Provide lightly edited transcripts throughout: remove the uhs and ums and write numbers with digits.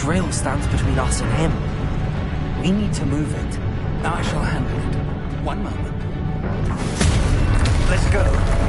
drill stands between us and him. We need to move it. I shall handle it. One moment. Let's go.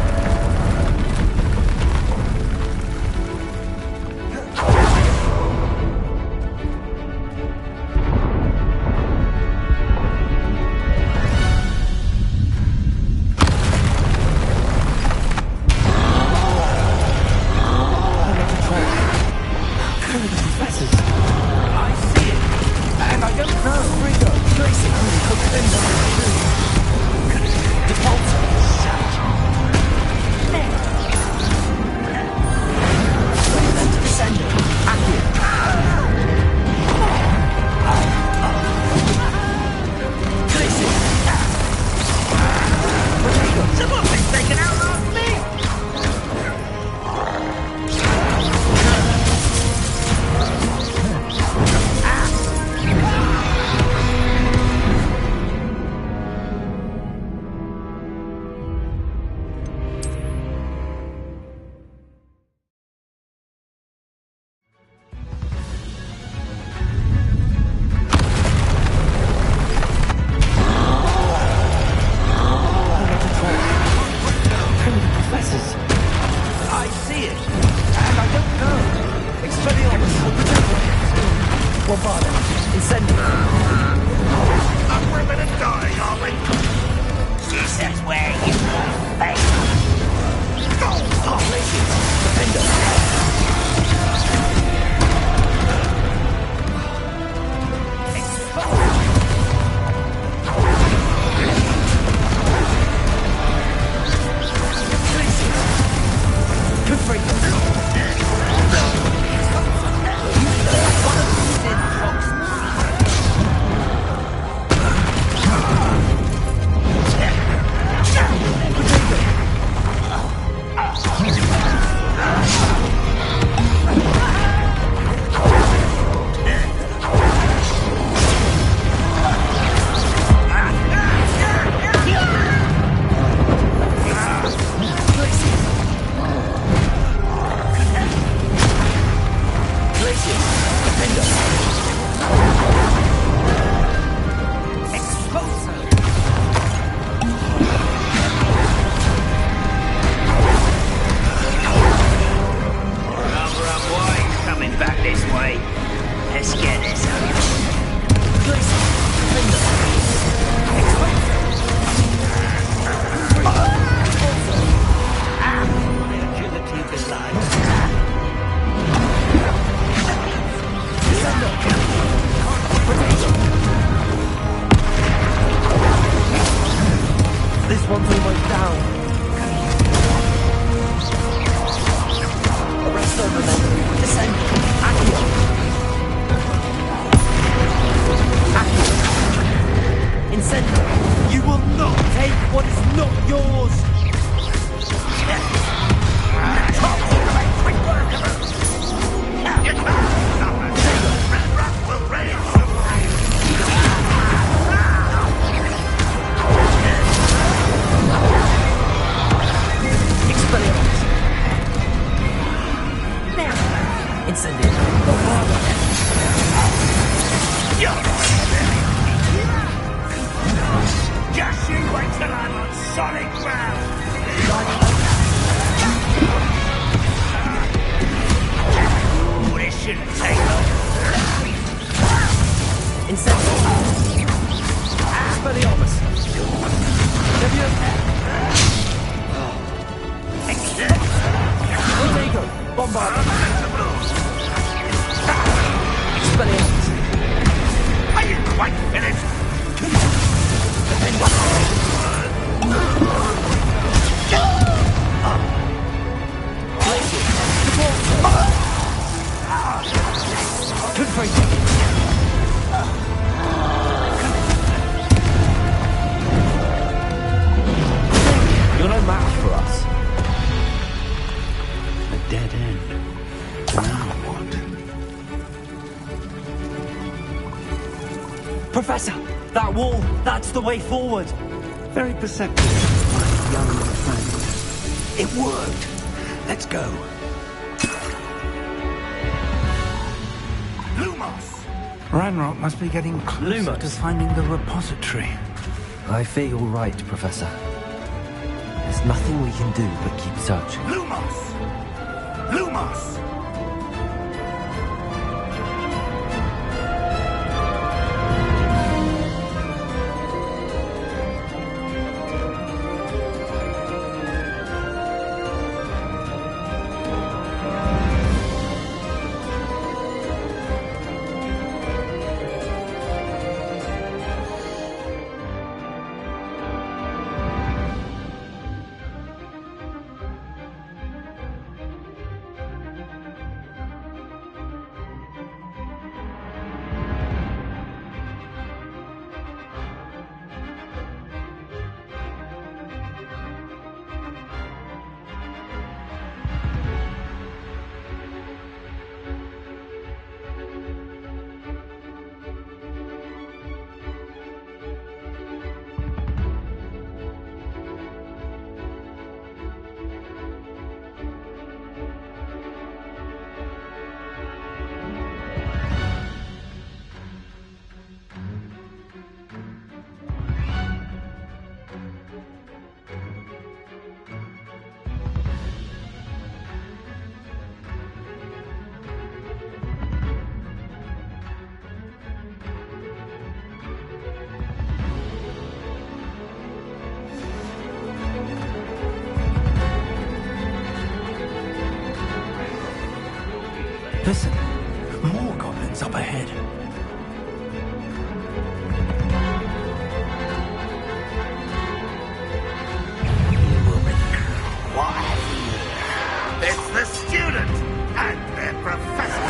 Professor, that wall, that's the way forward. Very perceptive, my young friend. It worked. Let's go. Ranrock must be getting closer to finding the repository. I fear you're right, Professor. There's nothing we can do but keep searching. Lumos! Listen, more goblins up ahead. It's the student and their professor.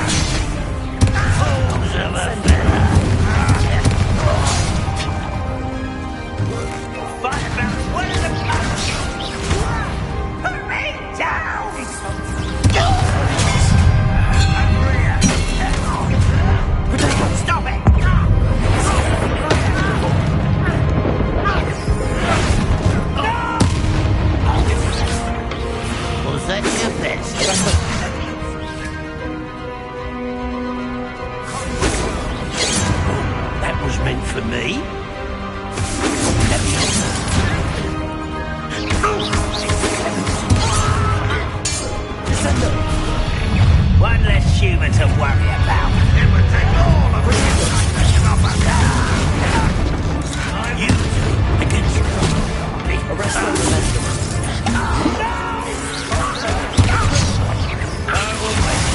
Fools of a feather. Fireballs, what is the hurry down! Stop it! Was that your best? That was meant for me. One less human to worry about. It would take all of us to stop us. You against me. Arrest the rest of us. I will make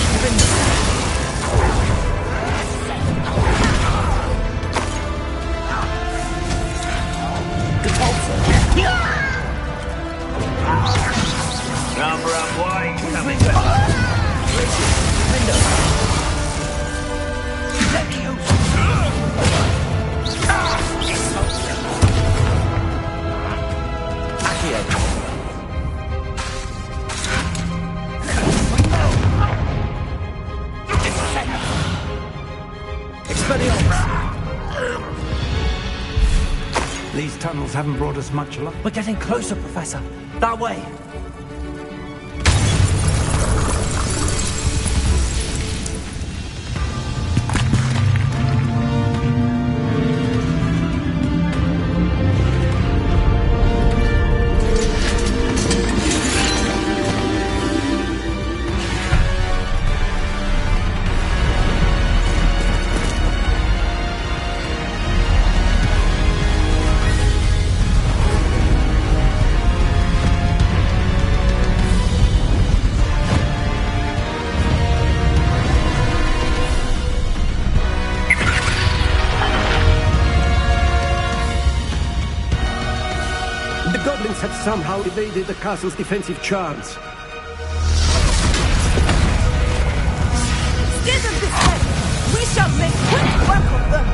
Number up wide, coming back. Window. Let me use These tunnels haven't brought us much luck. We're getting closer, Professor. That way. The goblins have somehow evaded the castle's defensive charms. Stay them this way! We shall make quick work of them!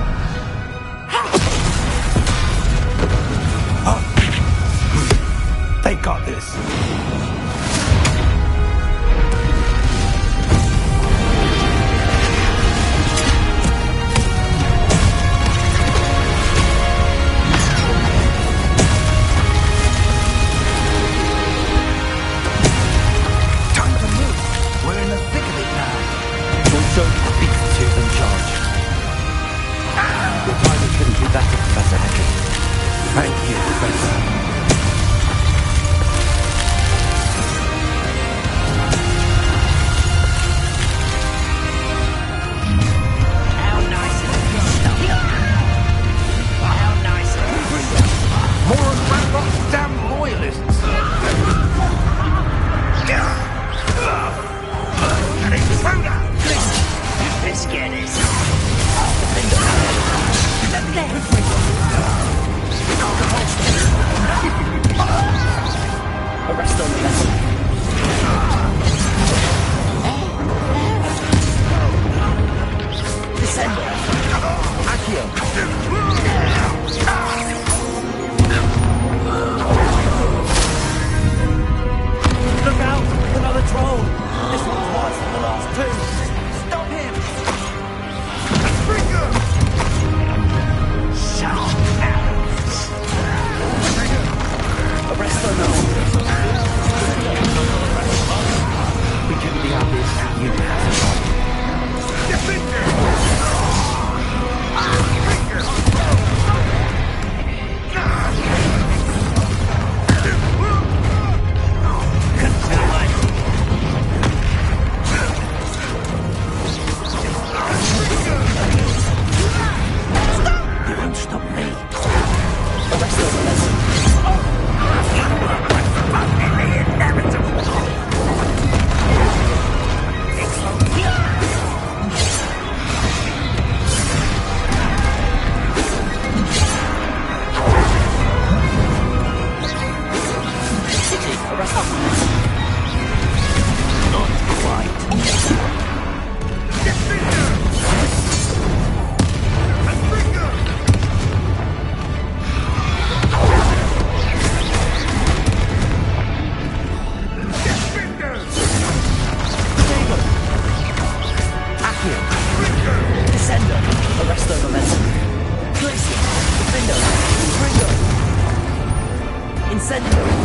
They got this. So happy to see them, John.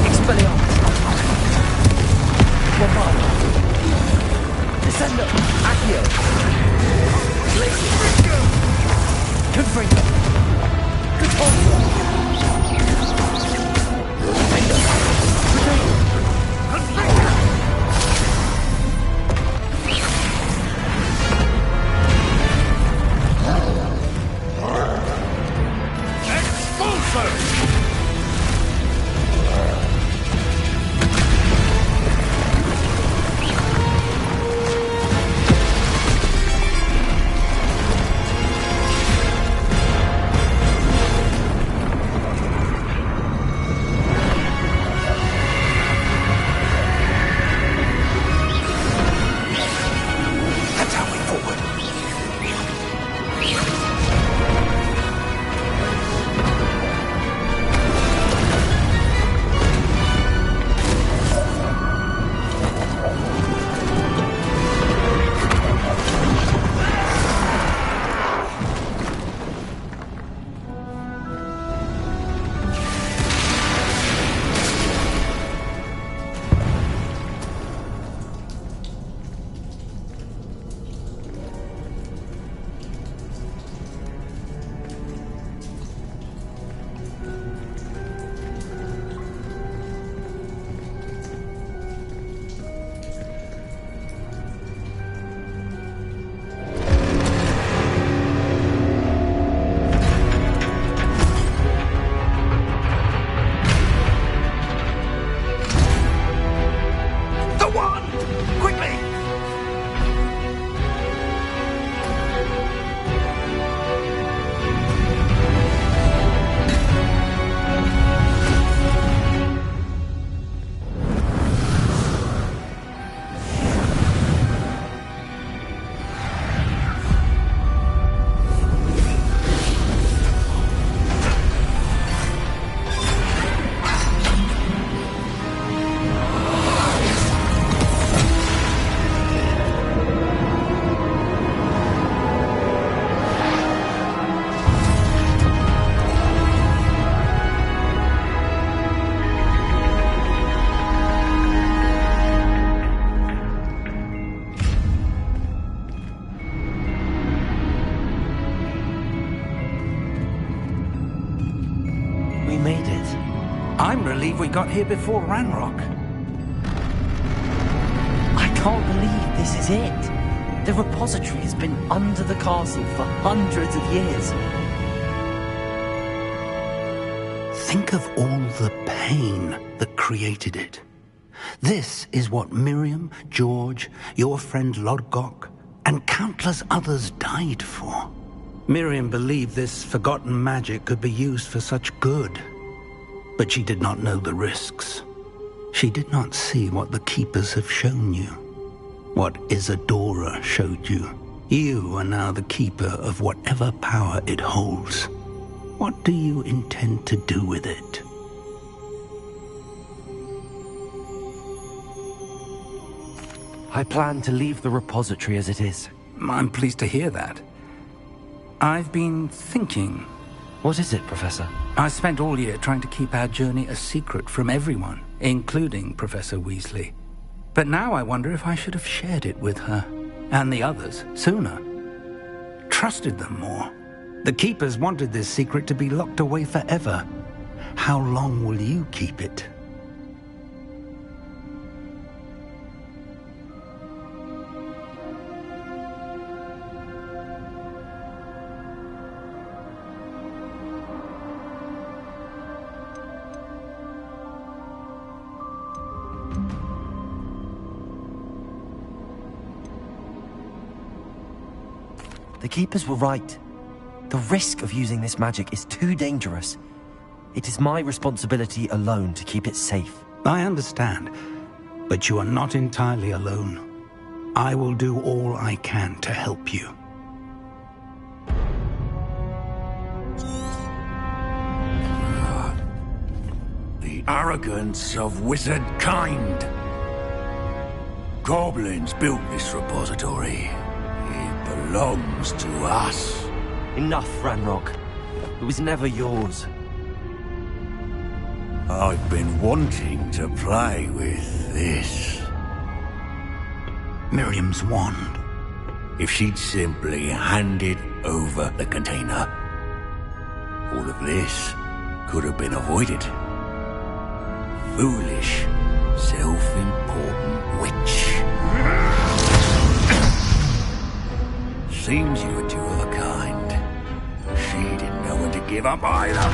Expelliarmus! Bombard! Descendo! Accio! Glacier! Confringo! Contortion! Confringo! We made it. I'm relieved we got here before Ranrock. I can't believe this is it. The repository has been under the castle for hundreds of years. Think of all the pain that created it. This is what Miriam, George, your friend Lodgok, and countless others died for. Miriam believed this forgotten magic could be used for such good, but she did not know the risks. She did not see what the Keepers have shown you, what Isadora showed you. You are now the Keeper of whatever power it holds. What do you intend to do with it? I plan to leave the repository as it is. I'm pleased to hear that. I've been thinking. What is it, Professor? I spent all year trying to keep our journey a secret from everyone, including Professor Weasley. But now I wonder if I should have shared it with her, and the others, sooner. Trusted them more. The Keepers wanted this secret to be locked away forever. How long will you keep it? The Keepers were right. The risk of using this magic is too dangerous. It is my responsibility alone to keep it safe. I understand, but you are not entirely alone. I will do all I can to help you. The arrogance of wizard kind. Goblins built this repository. It belongs to us. Enough, Ranrock. It was never yours. I've been wanting to play with this. Miriam's wand. If she'd simply handed over the container, all of this could have been avoided. Foolish, self-important witch. Seems you were two of a kind. She didn't know when to give up either.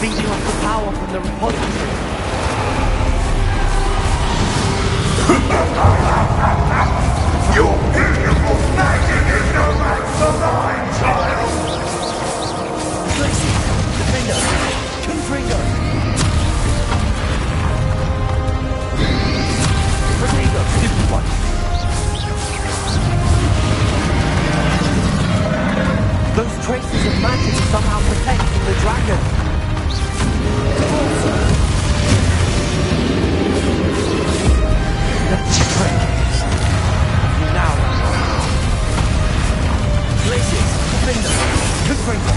Feeding off the power from the repository. Your beautiful magic is no match for mine, child! Tracy, Defender, Confringo. Rodrigo, stupid one. Those traces of magic are somehow protecting the dragon. That's a trick. Now, Glacius, Defender, Confringo.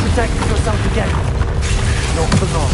Protect yourself again. Not for long.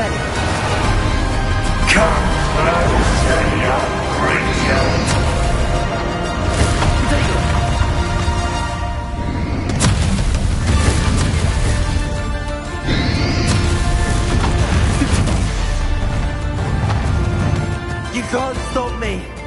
evade. Come closer, young creature. You can't stop me!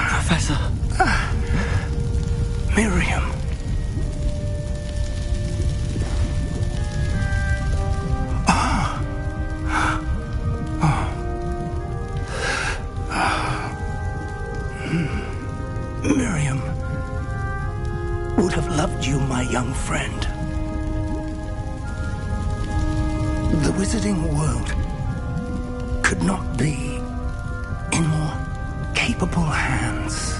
Professor. Miriam. Miriam would have loved you, my young friend. The wizarding world could not be in more capable hands.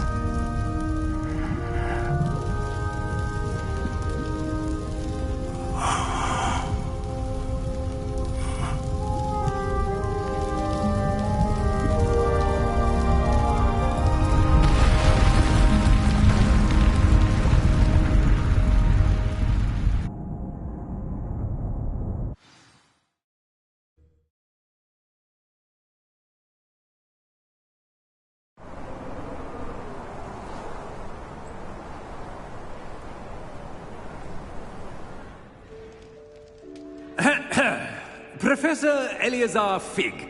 Professor Eleazar Fig.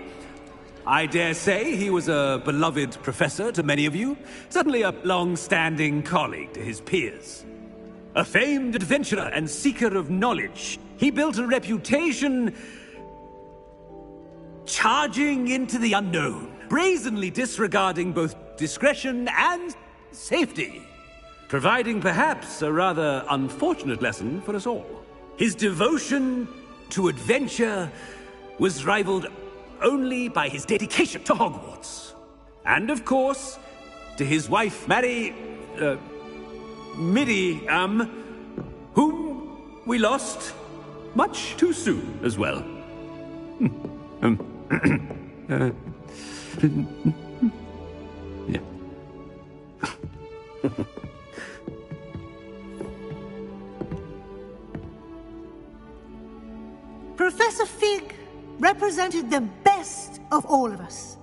I dare say he was a beloved professor to many of you, certainly a long-standing colleague to his peers. A famed adventurer and seeker of knowledge, he built a reputation charging into the unknown, brazenly disregarding both discretion and safety, providing perhaps a rather unfortunate lesson for us all. His devotion to adventure was rivaled only by his dedication to Hogwarts. And of course, to his wife, Miriam, whom we lost much too soon as well. Yeah. Professor Fig represented the best of all of us.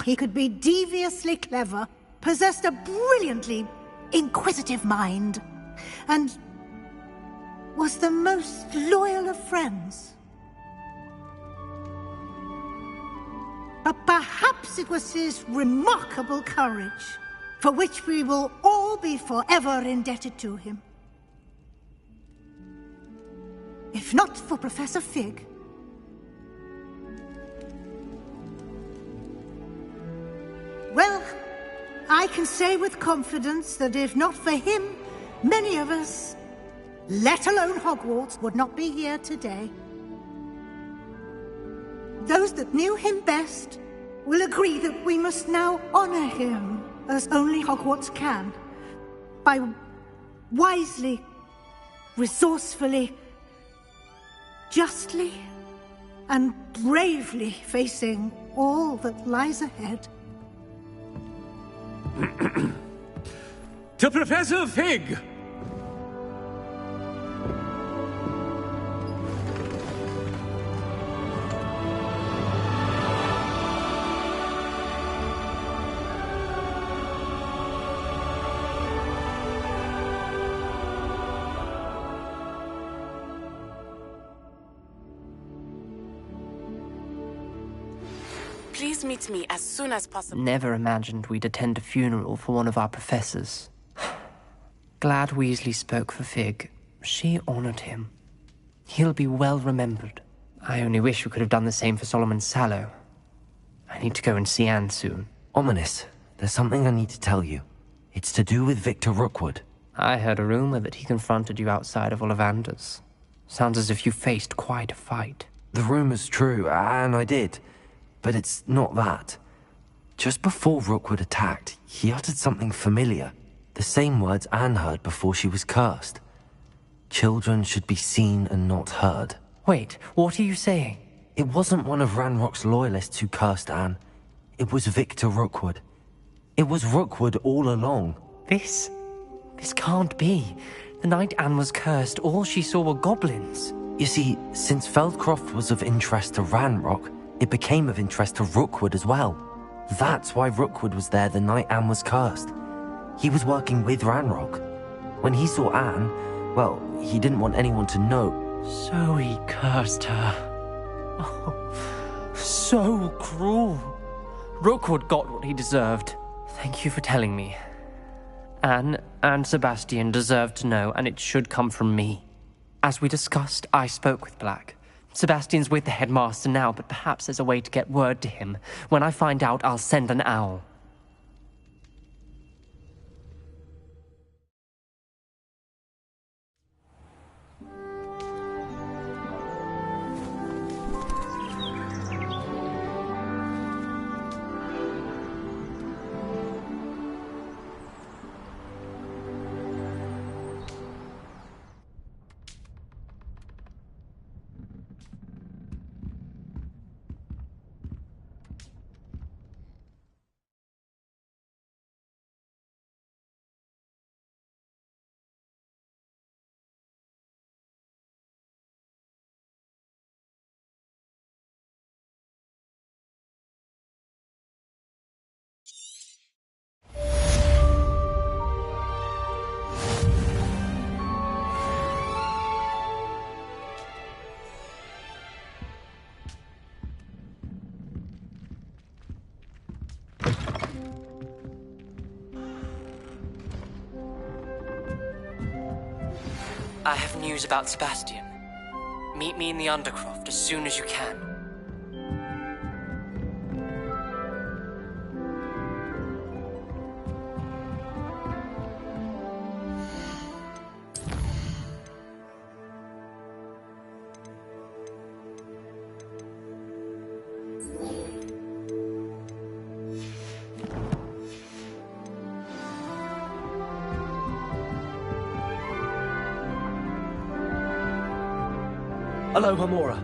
He could be deviously clever, possessed a brilliantly inquisitive mind, and was the most loyal of friends. But perhaps it was his remarkable courage, for which we will all be forever indebted to him. If not for Professor Fig, well, I can say with confidence that if not for him, many of us, let alone Hogwarts, would not be here today. Those that knew him best will agree that we must now honor him as only Hogwarts can, by wisely, resourcefully, justly and bravely facing all that lies ahead. To Professor Fig! Please meet me as soon as possible. Never imagined we'd attend a funeral for one of our professors. Glad Weasley spoke for Fig. She honored him. He'll be well remembered. I only wish we could have done the same for Solomon Sallow. I need to go and see Anne soon. Ominous, there's something I need to tell you. It's to do with Victor Rookwood. I heard a rumor that he confronted you outside of Ollivander's. Sounds as if you faced quite a fight. The rumor's true, and I did. But it's not that. Just before Rookwood attacked, he uttered something familiar. The same words Anne heard before she was cursed. Children should be seen and not heard. Wait, what are you saying? It wasn't one of Ranrock's loyalists who cursed Anne. It was Victor Rookwood. It was Rookwood all along. This can't be. The night Anne was cursed, all she saw were goblins. You see, since Feldcroft was of interest to Ranrock, it became of interest to Rookwood as well. That's why Rookwood was there the night Anne was cursed. He was working with Ranrock. When he saw Anne, well, he didn't want anyone to know. So he cursed her. Oh, So cruel. Rookwood got what he deserved. Thank you for telling me. Anne and Sebastian deserve to know, and it should come from me. As we discussed, I spoke with Black. Sebastian's with the headmaster now, but perhaps there's a way to get word to him. When I find out, I'll send an owl. I have news about Sebastian. Meet me in the Undercroft as soon as you can. Aloha, Mora.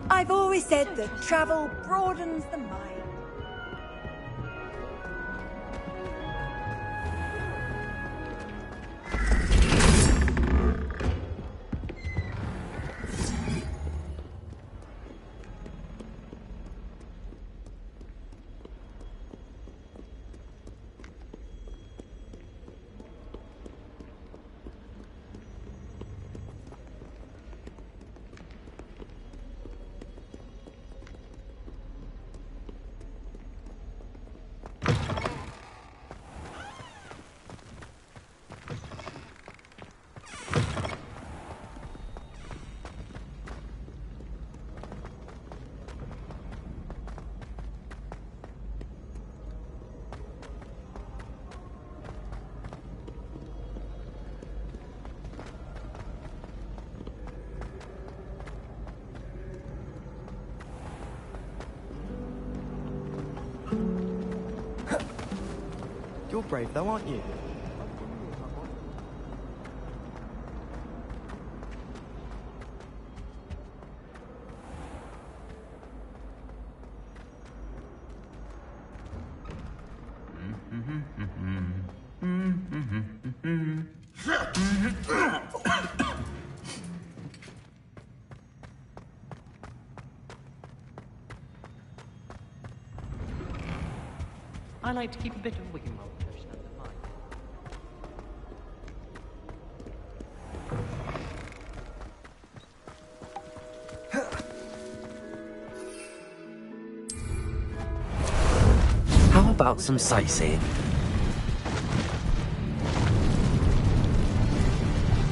I've always said that travel broadens the mind. You're brave though, aren't you? I like to keep a bit of wiggle roll close under mine. How about some sightseeing?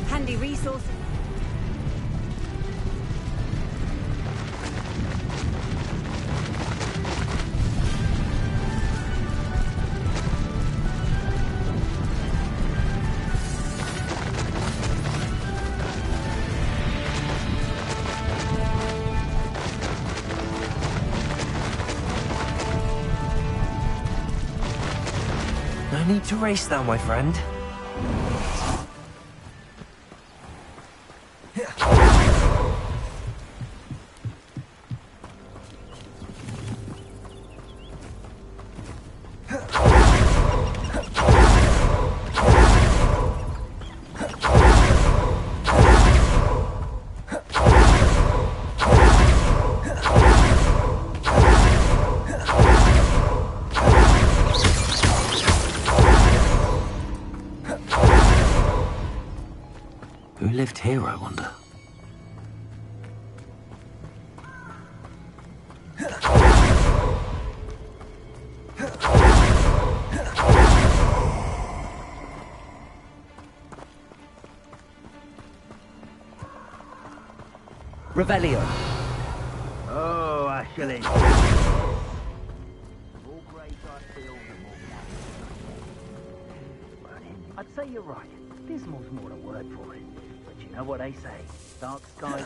Handy resources. need to race now, my friend. Who lived here, I wonder? Revelio. Oh, Ashley. I'd say you're right. Dismal's more a word for it. But you know what they say. Dark skies...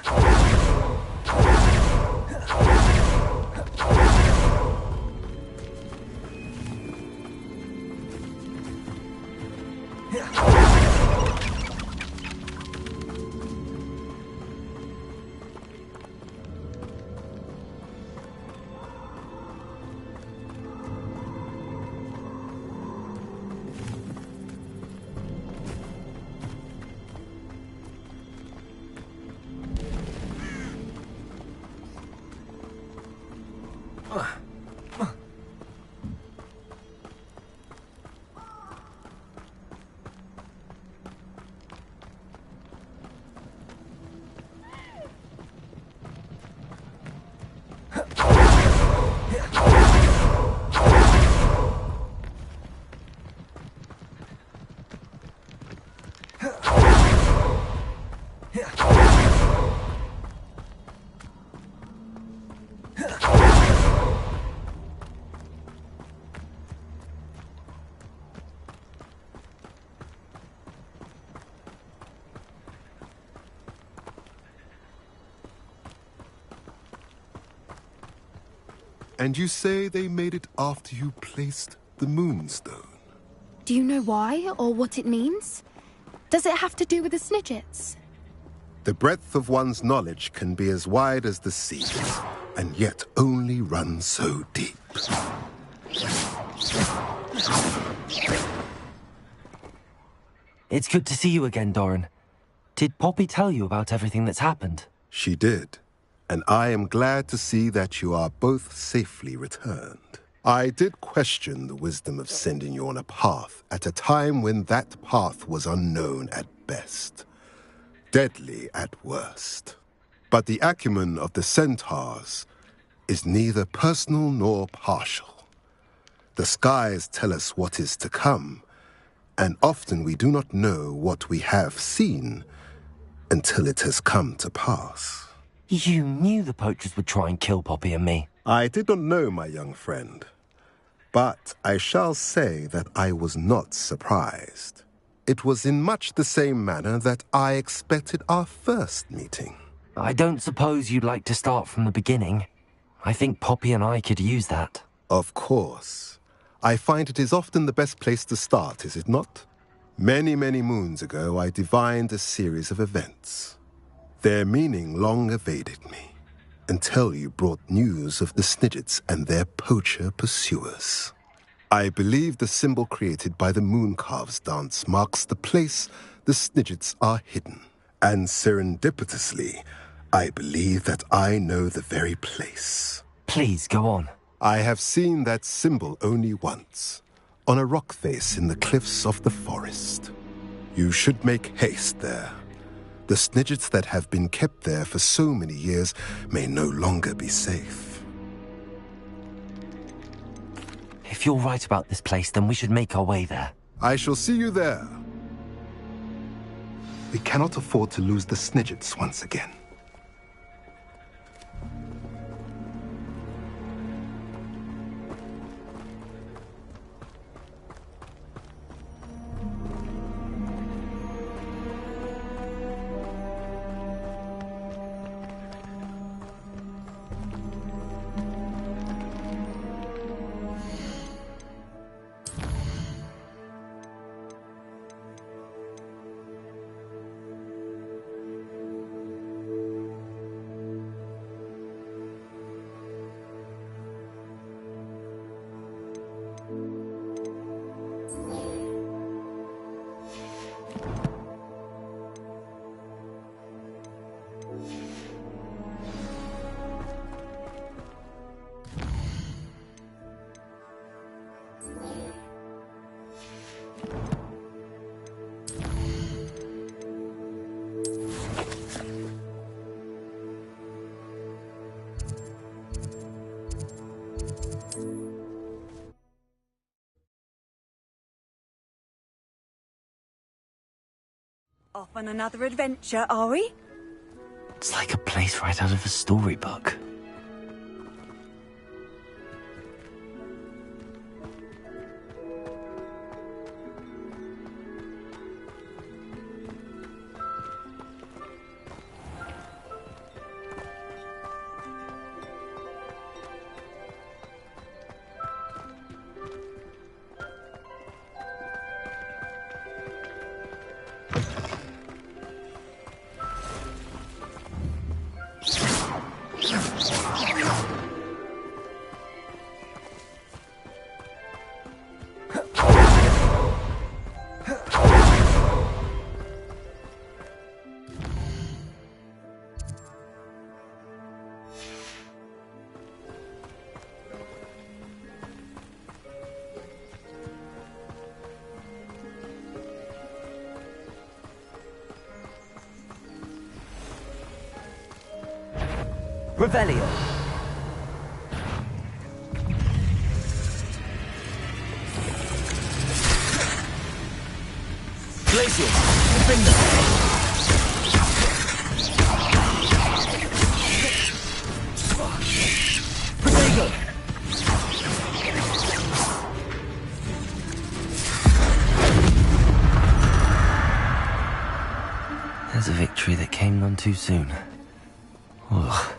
And you say they made it after you placed the moonstone? Do you know why, or what it means? Does it have to do with the Snidgets? The breadth of one's knowledge can be as wide as the sea, and yet only run so deep. It's good to see you again, Doran. Did Poppy tell you about everything that's happened? She did, and I am glad to see that you are both safely returned. I did question the wisdom of sending you on a path at a time when that path was unknown at best, deadly at worst. But the acumen of the centaurs is neither personal nor partial. The skies tell us what is to come, and often we do not know what we have seen until it has come to pass. You knew the poachers would try and kill Poppy and me. I did not know, my young friend, but I shall say that I was not surprised. It was in much the same manner that I expected our first meeting. I don't suppose you'd like to start from the beginning. I think Poppy and I could use that. Of course. I find it is often the best place to start, is it not? Many, many moons ago, I divined a series of events. Their meaning long evaded me, until you brought news of the Snidgets and their poacher pursuers. I believe the symbol created by the Mooncalves dance marks the place the Snidgets are hidden. And serendipitously, I believe that I know the very place. Please, go on. I have seen that symbol only once, on a rock face in the cliffs of the forest. You should make haste there. The Snidgets that have been kept there for so many years may no longer be safe. If you're right about this place, then we should make our way there. I shall see you there. We cannot afford to lose the Snidgets once again. Off on another adventure, are we? It's like a place right out of a storybook. Revelio. Glacius, defend Protego. There's a victory that came none too soon. Ugh.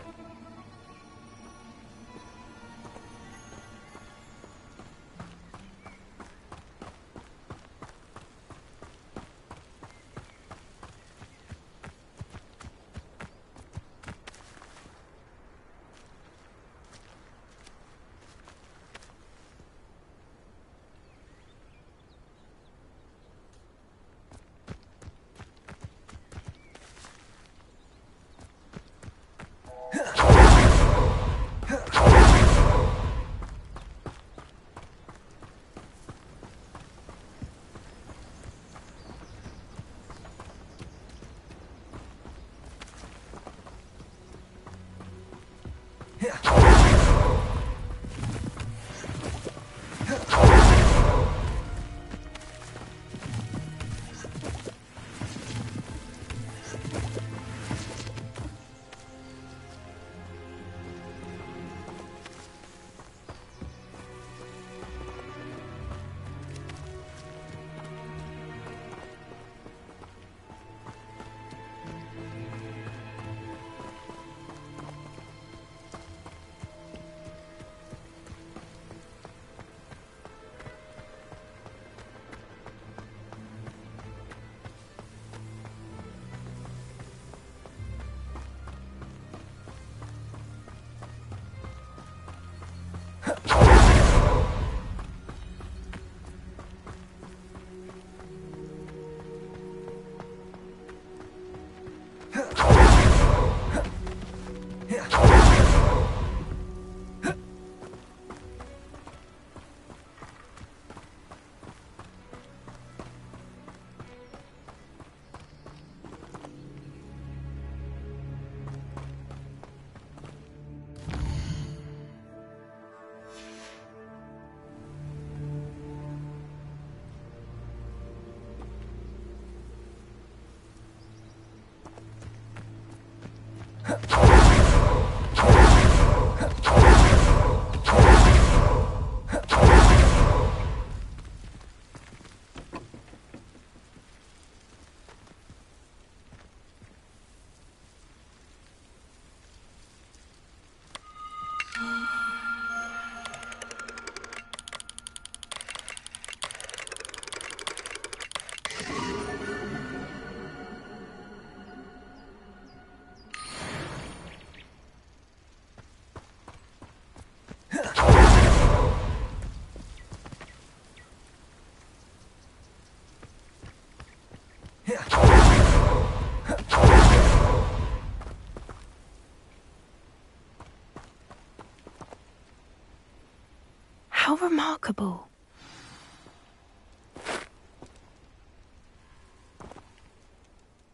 How remarkable.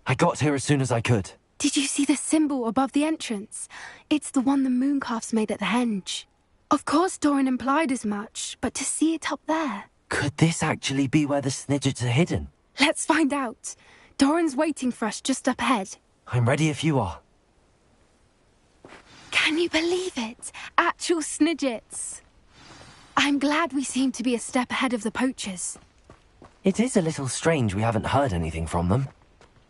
I got here as soon as I could. Did you see the symbol above the entrance? It's the one the mooncalfs made at the henge. Of course Doran implied as much, but to see it up there... Could this actually be where the Snidgets are hidden? Let's find out. Doran's waiting for us just up ahead. I'm ready if you are. Can you believe it? Actual Snidgets. I'm glad we seem to be a step ahead of the poachers. It is a little strange we haven't heard anything from them.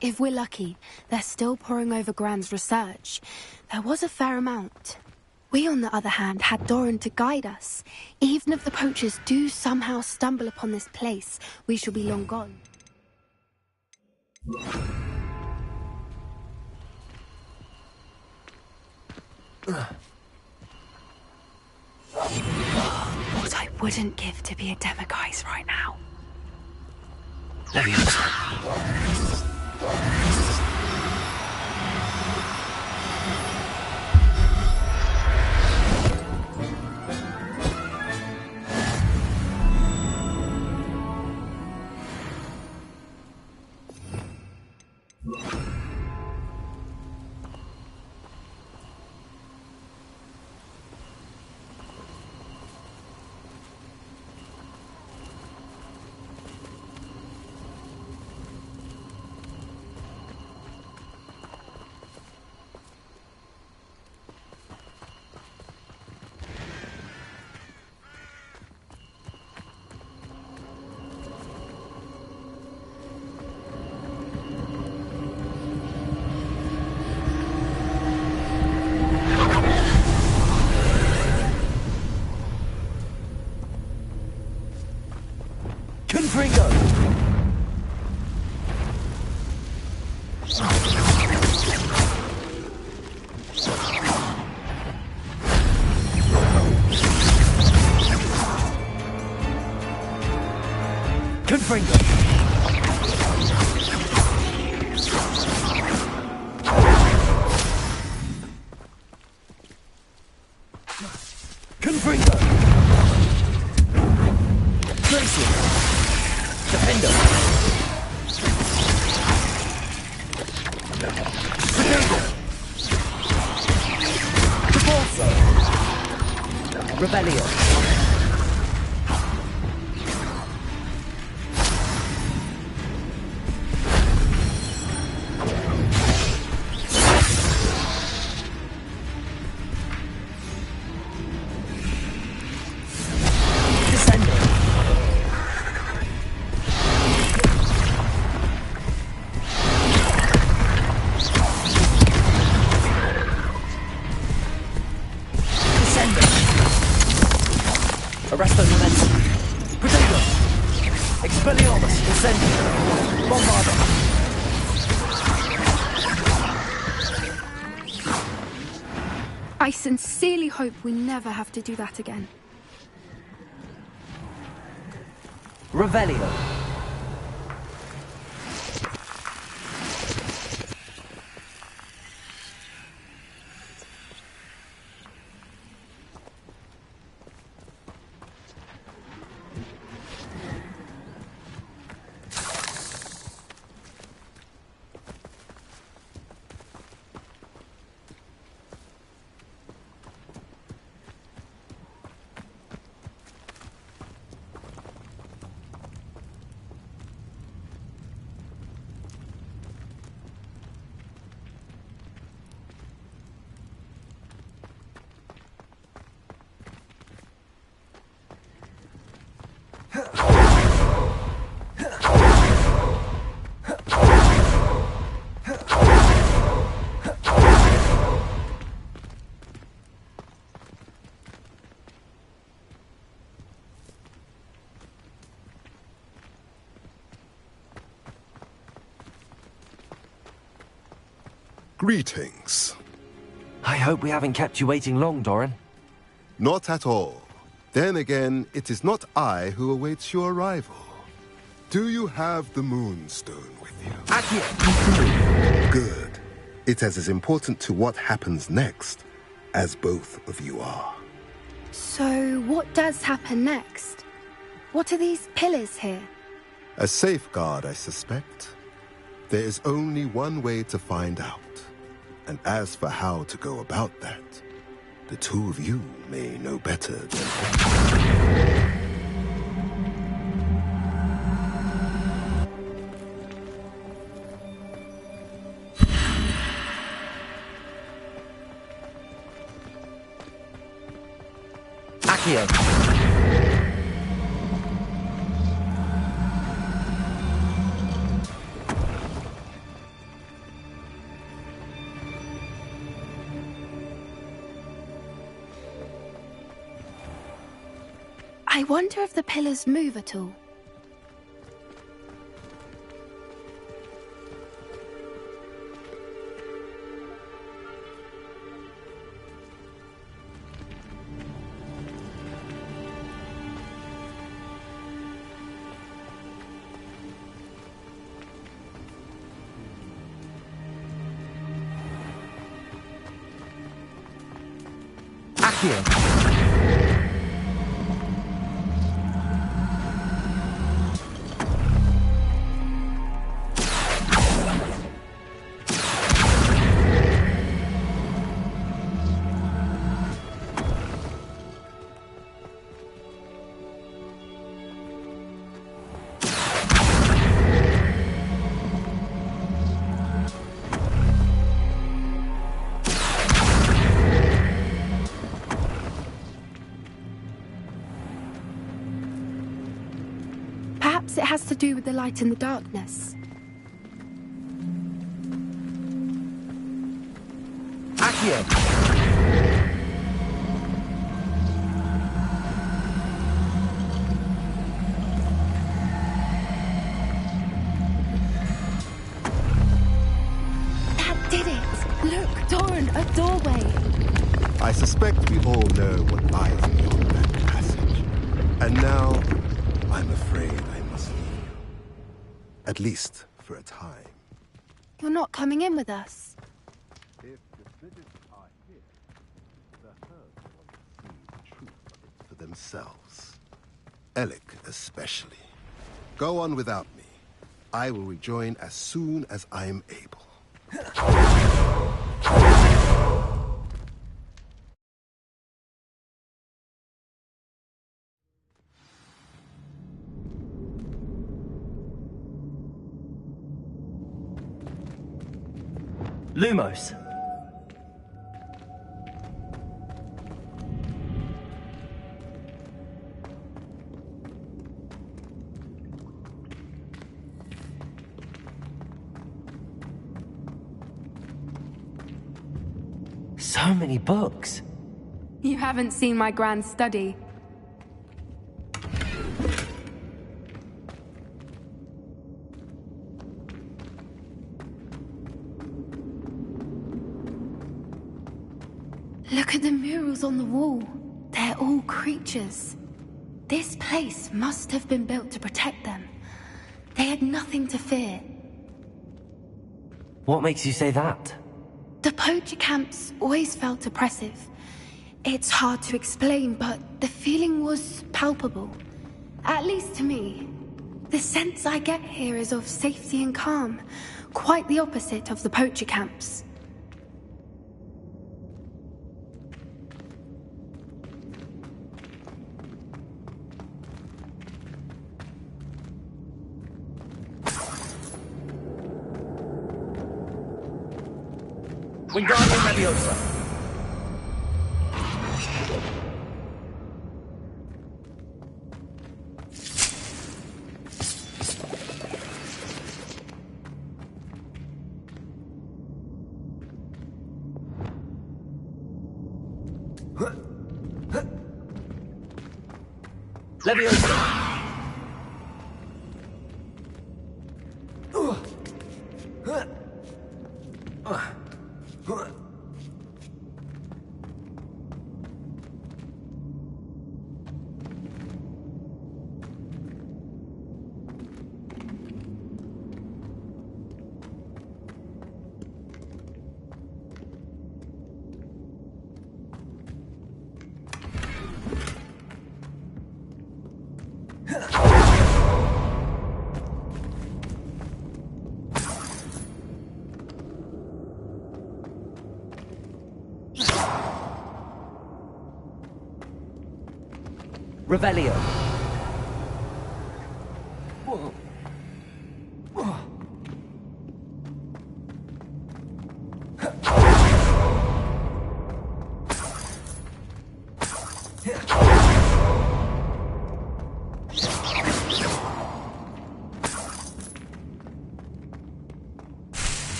If we're lucky, they're still poring over Gran's research. There was a fair amount. We, on the other hand, had Doran to guide us. Even if the poachers do somehow stumble upon this place, we shall be long gone. What I wouldn't give to be a demiguise right now. Arresto momentum. Protego! Expelliarmus! Incendio! Bombardo! I sincerely hope we never have to do that again. Revelio! Greetings. I hope we haven't kept you waiting long, Doran. Not at all. Then again, it is not I who awaits your arrival. Do you have the Moonstone with you? Accio! Good. It is as important to what happens next as both of you are. So, what does happen next? What are these pillars here? A safeguard, I suspect. There is only one way to find out. And as for how to go about that, the two of you may know better than... Accio. I wonder if the pillars move at all. Accio. Perhaps it has to do with the light in the darkness. Accio. That did it! Look, Doran, a doorway! I suspect we all know what lies beyond that passage. And now, I'm afraid I must leave you. At least for a time. You're not coming in with us. If the spirits are here, the herd want to see the truth of it for themselves. Alec especially. Go on without me. I will rejoin as soon as I am able. Lumos. So many books. You haven't seen my grand study. Look at the murals on the wall. They're all creatures. This place must have been built to protect them. They had nothing to fear. What makes you say that? The poacher camps always felt oppressive. It's hard to explain, but the feeling was palpable. At least to me. The sense I get here is of safety and calm. Quite the opposite of the poacher camps. Wingardium Leviosa. Leviosa. Revelio.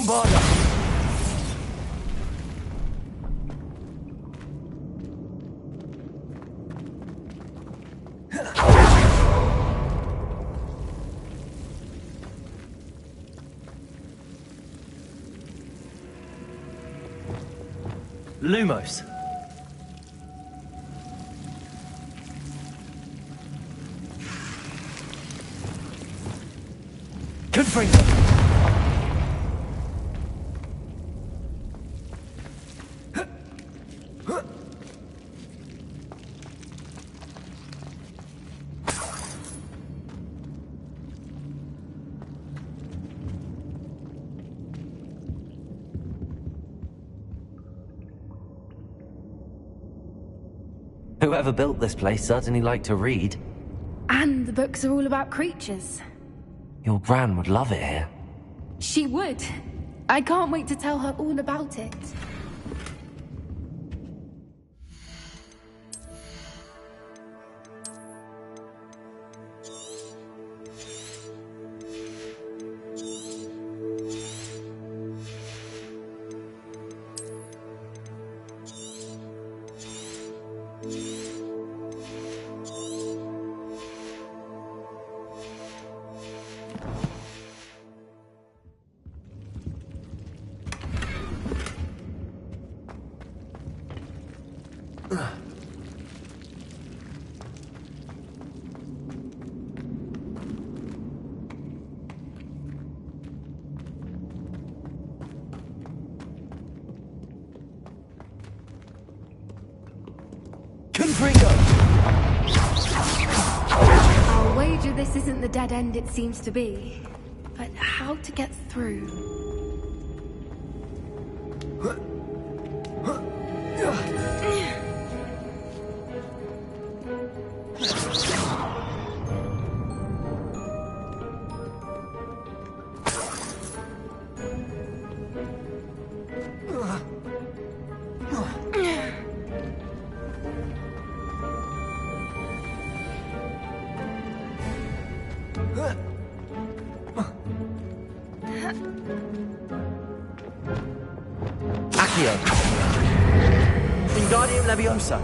Bombarder! Lumos. Confringo. Whoever built this place certainly liked to read. And the books are all about creatures. Your Gran would love it here. She would. I can't wait to tell her all about it. I'll wager this isn't the dead end it seems to be. But how to get through? Accio. Wingardium Leviosa.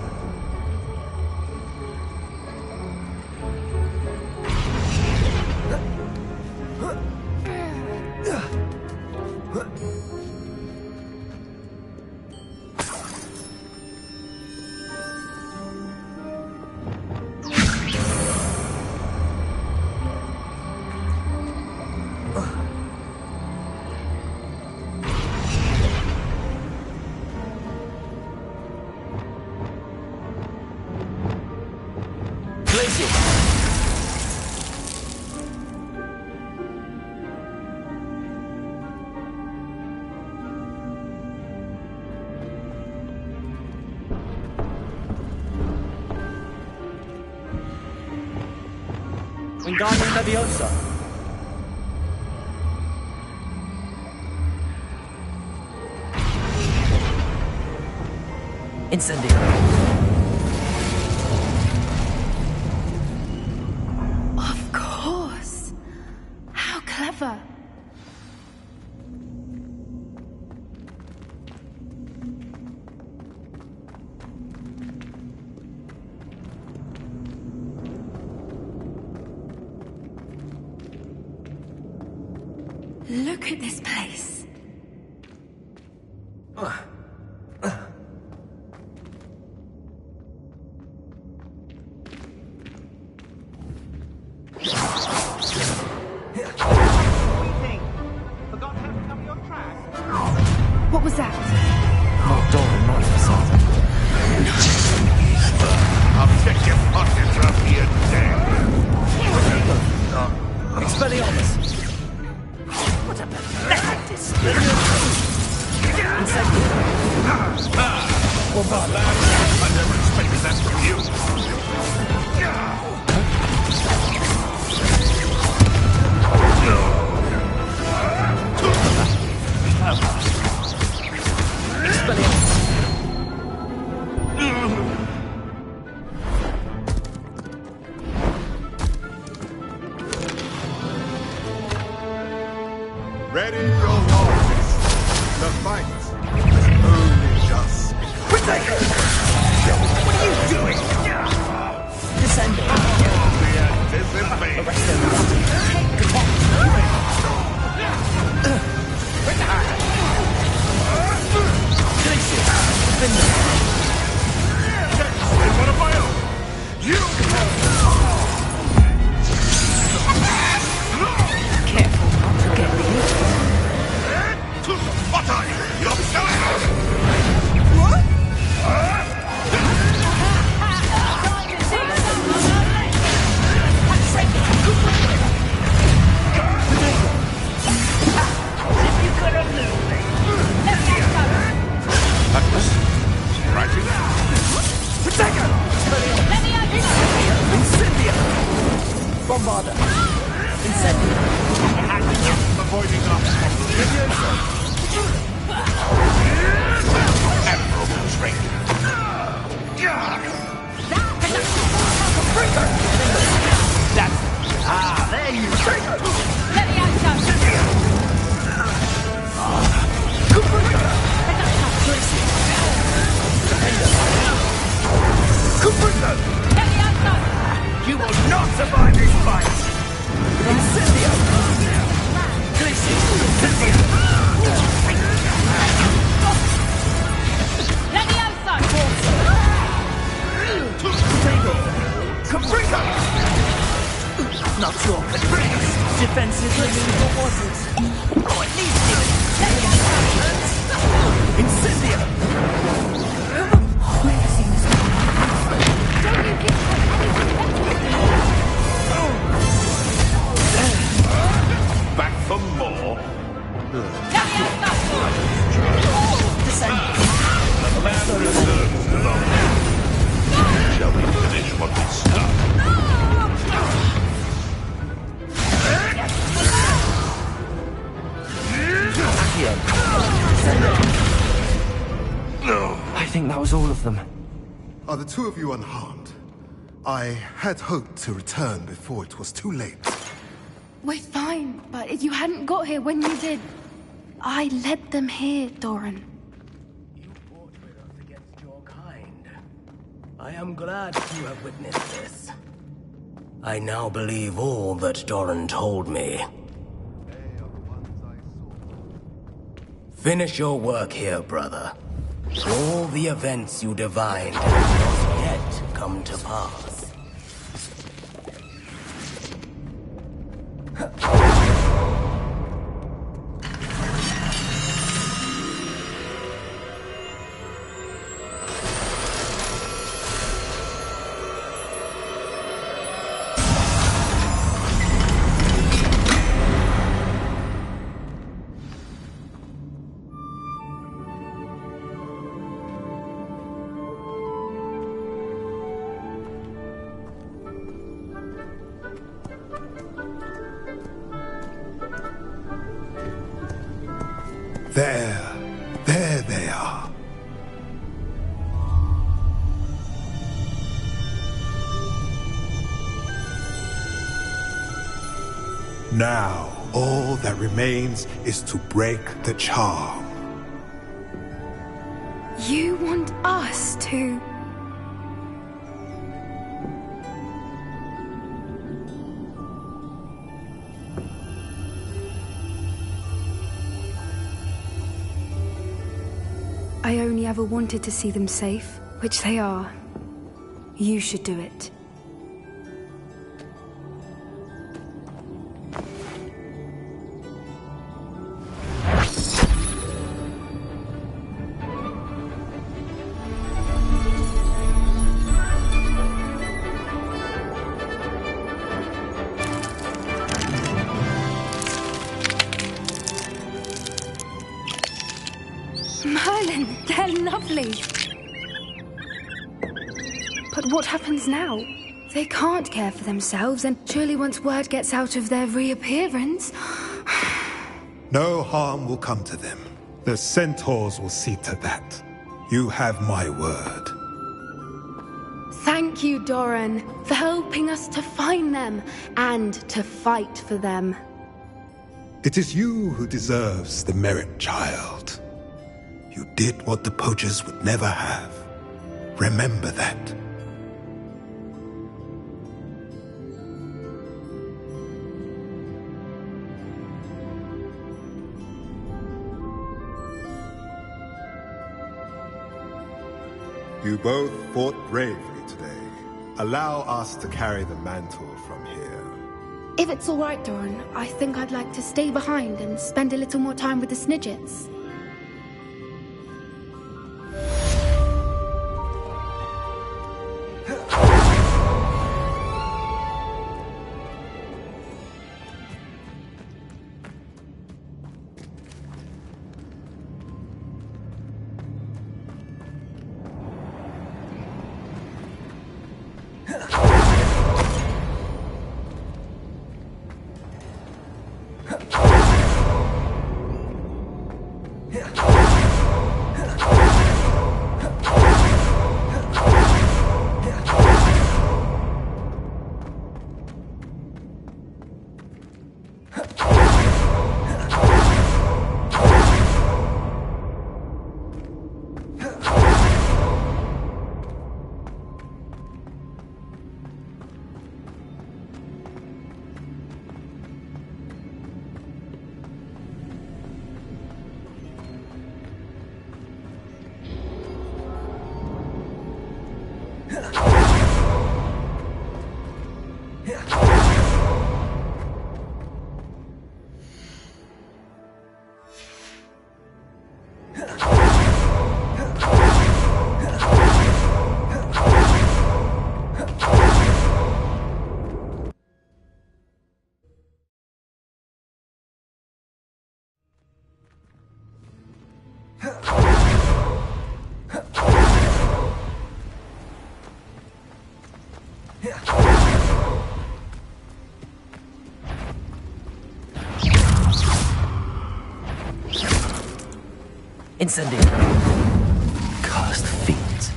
Wingardium Leviosa. Incendio. Of course. How clever. Look at this place. What was that? Not Doran, not himself. I'll take your pockets off here dead. Expelliarmus. What a pathetic display. Incendio. Bombardier. I never expected that from you. Ready your horses. The fight has only just begun. What are you doing? Descending. Arrest One of my own! You! Careful not to get me. Pottery! You're killing us! What? If you could have knew me. That was striking. Protego! Incendia! Bombarda! Incendia! Avoiding us. Admirable strength. That's... there you go! You will not survive this fight! Incendio! Glacius! Incendio! Caprica! Not sure Caprica! Defensively, or was it? Oh, at least give it! Incendio! Never seen this before. Don't you give Back for more. Descend. The man deserves love. Shall we finish what we started? I think that was all of them. Are the two of you unharmed? I had hoped to return before it was too late. We're fine, but if you hadn't got here when you did, I led them here, Doran. You fought with us against your kind. I am glad you have witnessed this. I now believe all that Doran told me. Finish your work here, brother. All the events you divined have not yet come to pass. There they are. Now, all that remains is to break the charm. You want us to... I only ever wanted to see them safe, which they are. You should do it. Merlin, they're lovely. But what happens now? They can't care for themselves, and surely once word gets out of their reappearance... No harm will come to them. The centaurs will see to that. You have my word. Thank you, Doran, for helping us to find them and to fight for them. It is you who deserves the merit, child. You did what the poachers would never have. Remember that. You both fought bravely today. Allow us to carry the mantle from here. If it's all right, Doran, I think I'd like to stay behind and spend a little more time with the Snidgets. Incendio. Cursed fiends.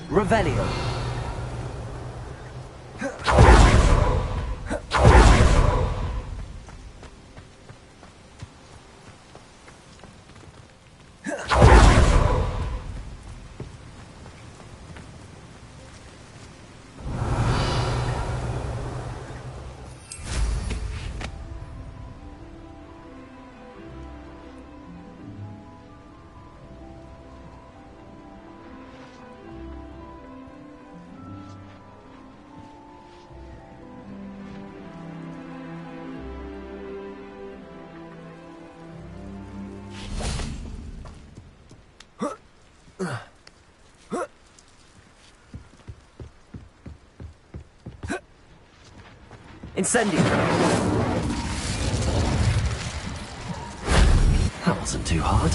Revelio. Incendio. That wasn't too hard.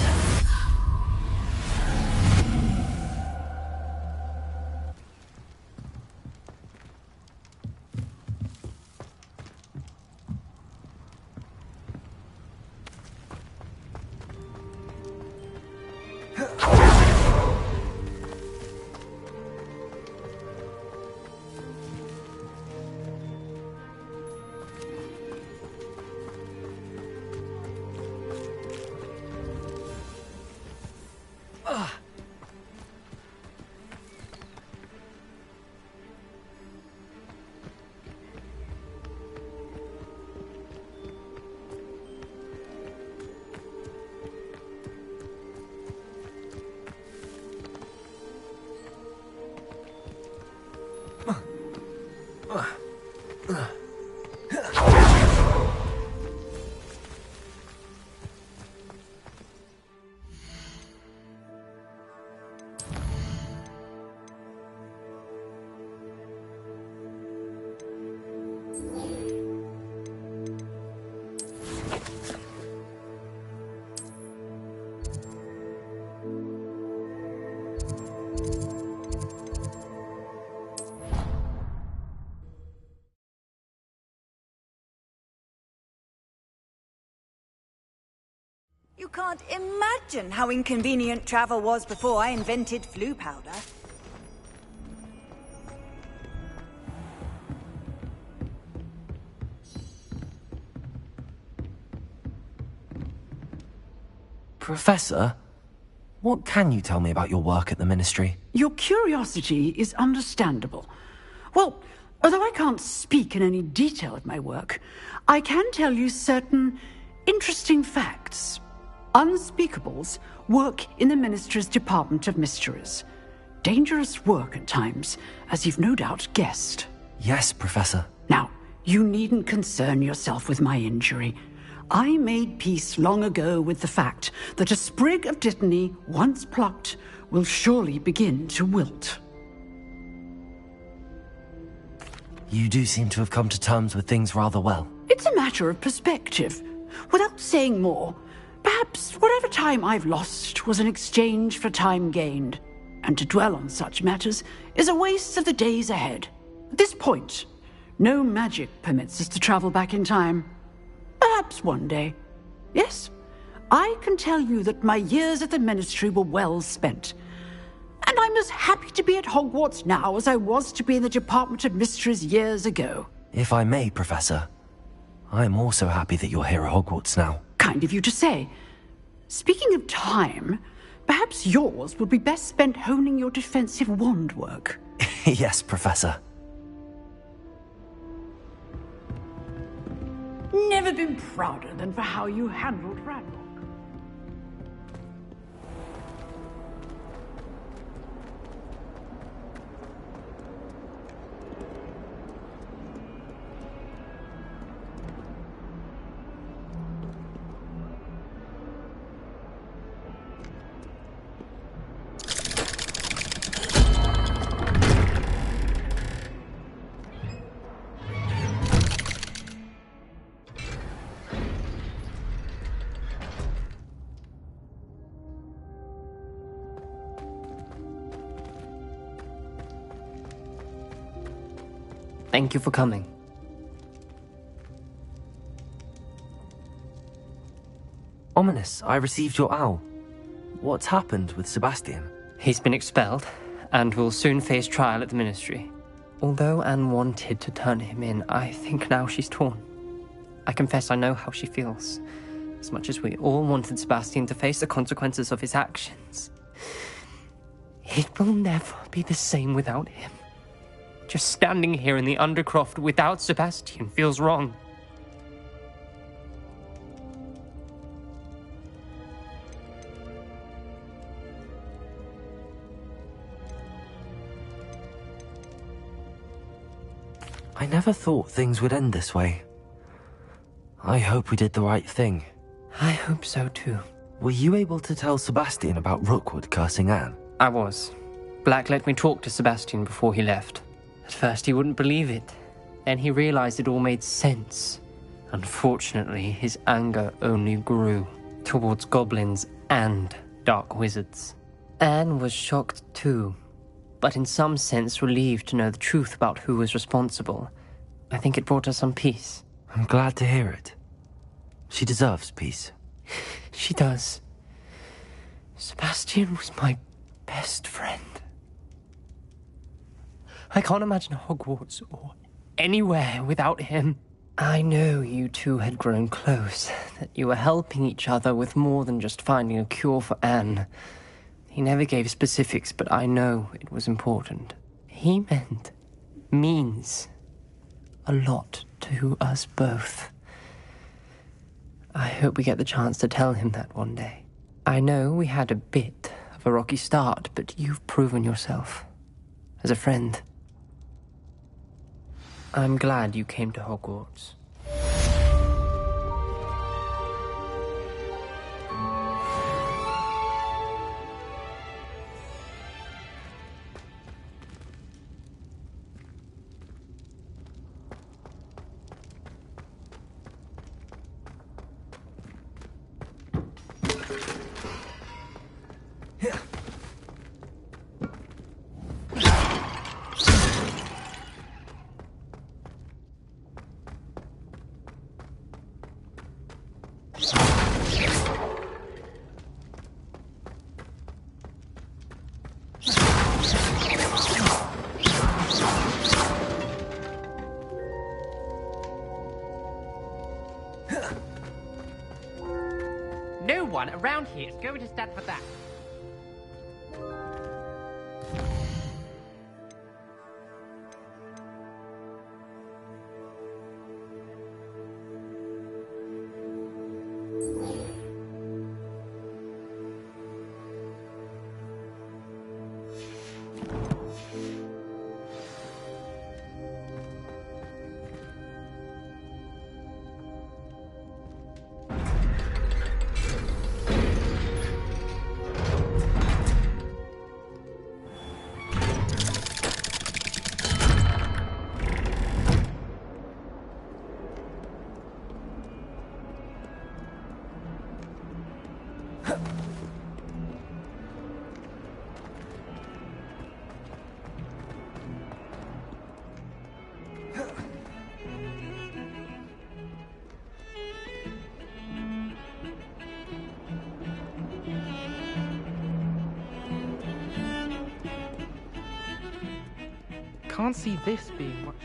can't imagine how inconvenient travel was before I invented flu powder. Professor, what can you tell me about your work at the Ministry? Your curiosity is understandable. Well, although I can't speak in any detail of my work, I can tell you certain interesting facts. Unspeakables work in the Ministry's Department of Mysteries. Dangerous work at times, as you've no doubt guessed. Yes, Professor. Now, you needn't concern yourself with my injury. I made peace long ago with the fact that a sprig of dittany, once plucked, will surely begin to wilt. You do seem to have come to terms with things rather well. It's a matter of perspective. Without saying more, perhaps whatever time I've lost was an exchange for time gained. And to dwell on such matters is a waste of the days ahead. At this point, no magic permits us to travel back in time. Perhaps one day. Yes, I can tell you that my years at the Ministry were well spent. And I'm as happy to be at Hogwarts now as I was to be in the Department of Mysteries years ago. If I may, Professor, I'm also happy that you're here at Hogwarts now. Kind of you to say. Speaking of time, perhaps yours would be best spent honing your defensive wand work. Yes, Professor. Never been prouder than for how you handled Randall. Thank you for coming. Ominous, I received your owl. What's happened with Sebastian? He's been expelled, and will soon face trial at the Ministry. Although Anne wanted to turn him in, I think now she's torn. I confess I know how she feels. As much as we all wanted Sebastian to face the consequences of his actions. It will never be the same without him. Just standing here in the Undercroft without Sebastian feels wrong. I never thought things would end this way. I hope we did the right thing. I hope so too. Were you able to tell Sebastian about Rookwood cursing Anne? I was. Black let me talk to Sebastian before he left. At first he wouldn't believe it. Then he realized it all made sense. Unfortunately, his anger only grew towards goblins and dark wizards. Anne was shocked too, but in some sense relieved to know the truth about who was responsible. I think it brought her some peace. I'm glad to hear it. She deserves peace. She does. Sebastian was my best friend. I can't imagine Hogwarts or anywhere without him. I know you two had grown close, that you were helping each other with more than just finding a cure for Anne. He never gave specifics, but I know it was important. He means a lot to us both. I hope we get the chance to tell him that one day. I know we had a bit of a rocky start, but you've proven yourself as a friend. I'm glad you came to Hogwarts. one around here is going to stand for that. Can't see this being much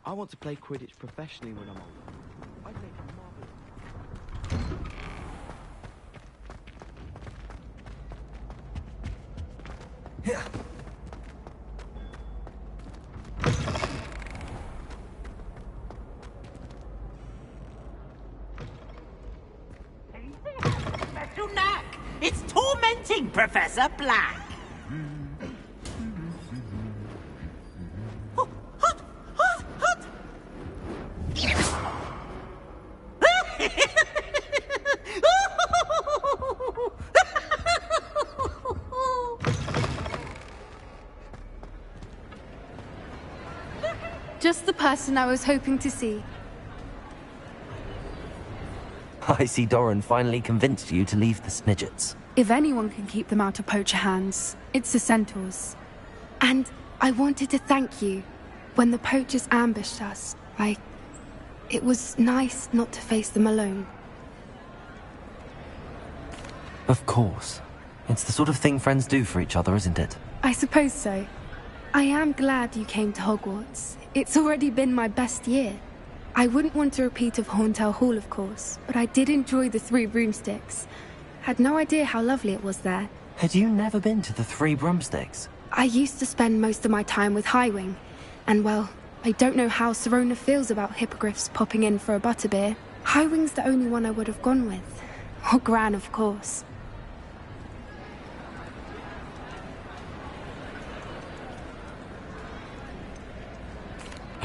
I want to play Quidditch professionally when I'm older. I think Special knack! It's tormenting Professor Black! Just the person I was hoping to see. I see Doran finally convinced you to leave the Snidgets. If anyone can keep them out of poacher hands, it's the centaurs. And I wanted to thank you. When the poachers ambushed us, it was nice not to face them alone. Of course. It's the sort of thing friends do for each other, isn't it? I suppose so. I am glad you came to Hogwarts. It's already been my best year. I wouldn't want a repeat of Horntail Hall, of course, but I did enjoy the Three Broomsticks. Had no idea how lovely it was there. Had you never been to the Three Broomsticks? I used to spend most of my time with Highwing, and well, I don't know how Serona feels about hippogriffs popping in for a butterbeer. Highwing's the only one I would have gone with. Or Gran, of course.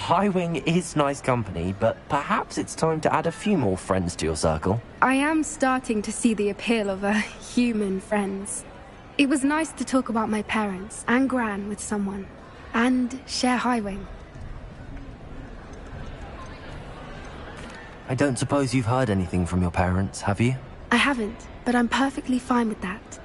Highwing is nice company, but perhaps it's time to add a few more friends to your circle. I am starting to see the appeal of human friends. It was nice to talk about my parents and Gran with someone, and share Highwing. I don't suppose you've heard anything from your parents, have you? I haven't, but I'm perfectly fine with that.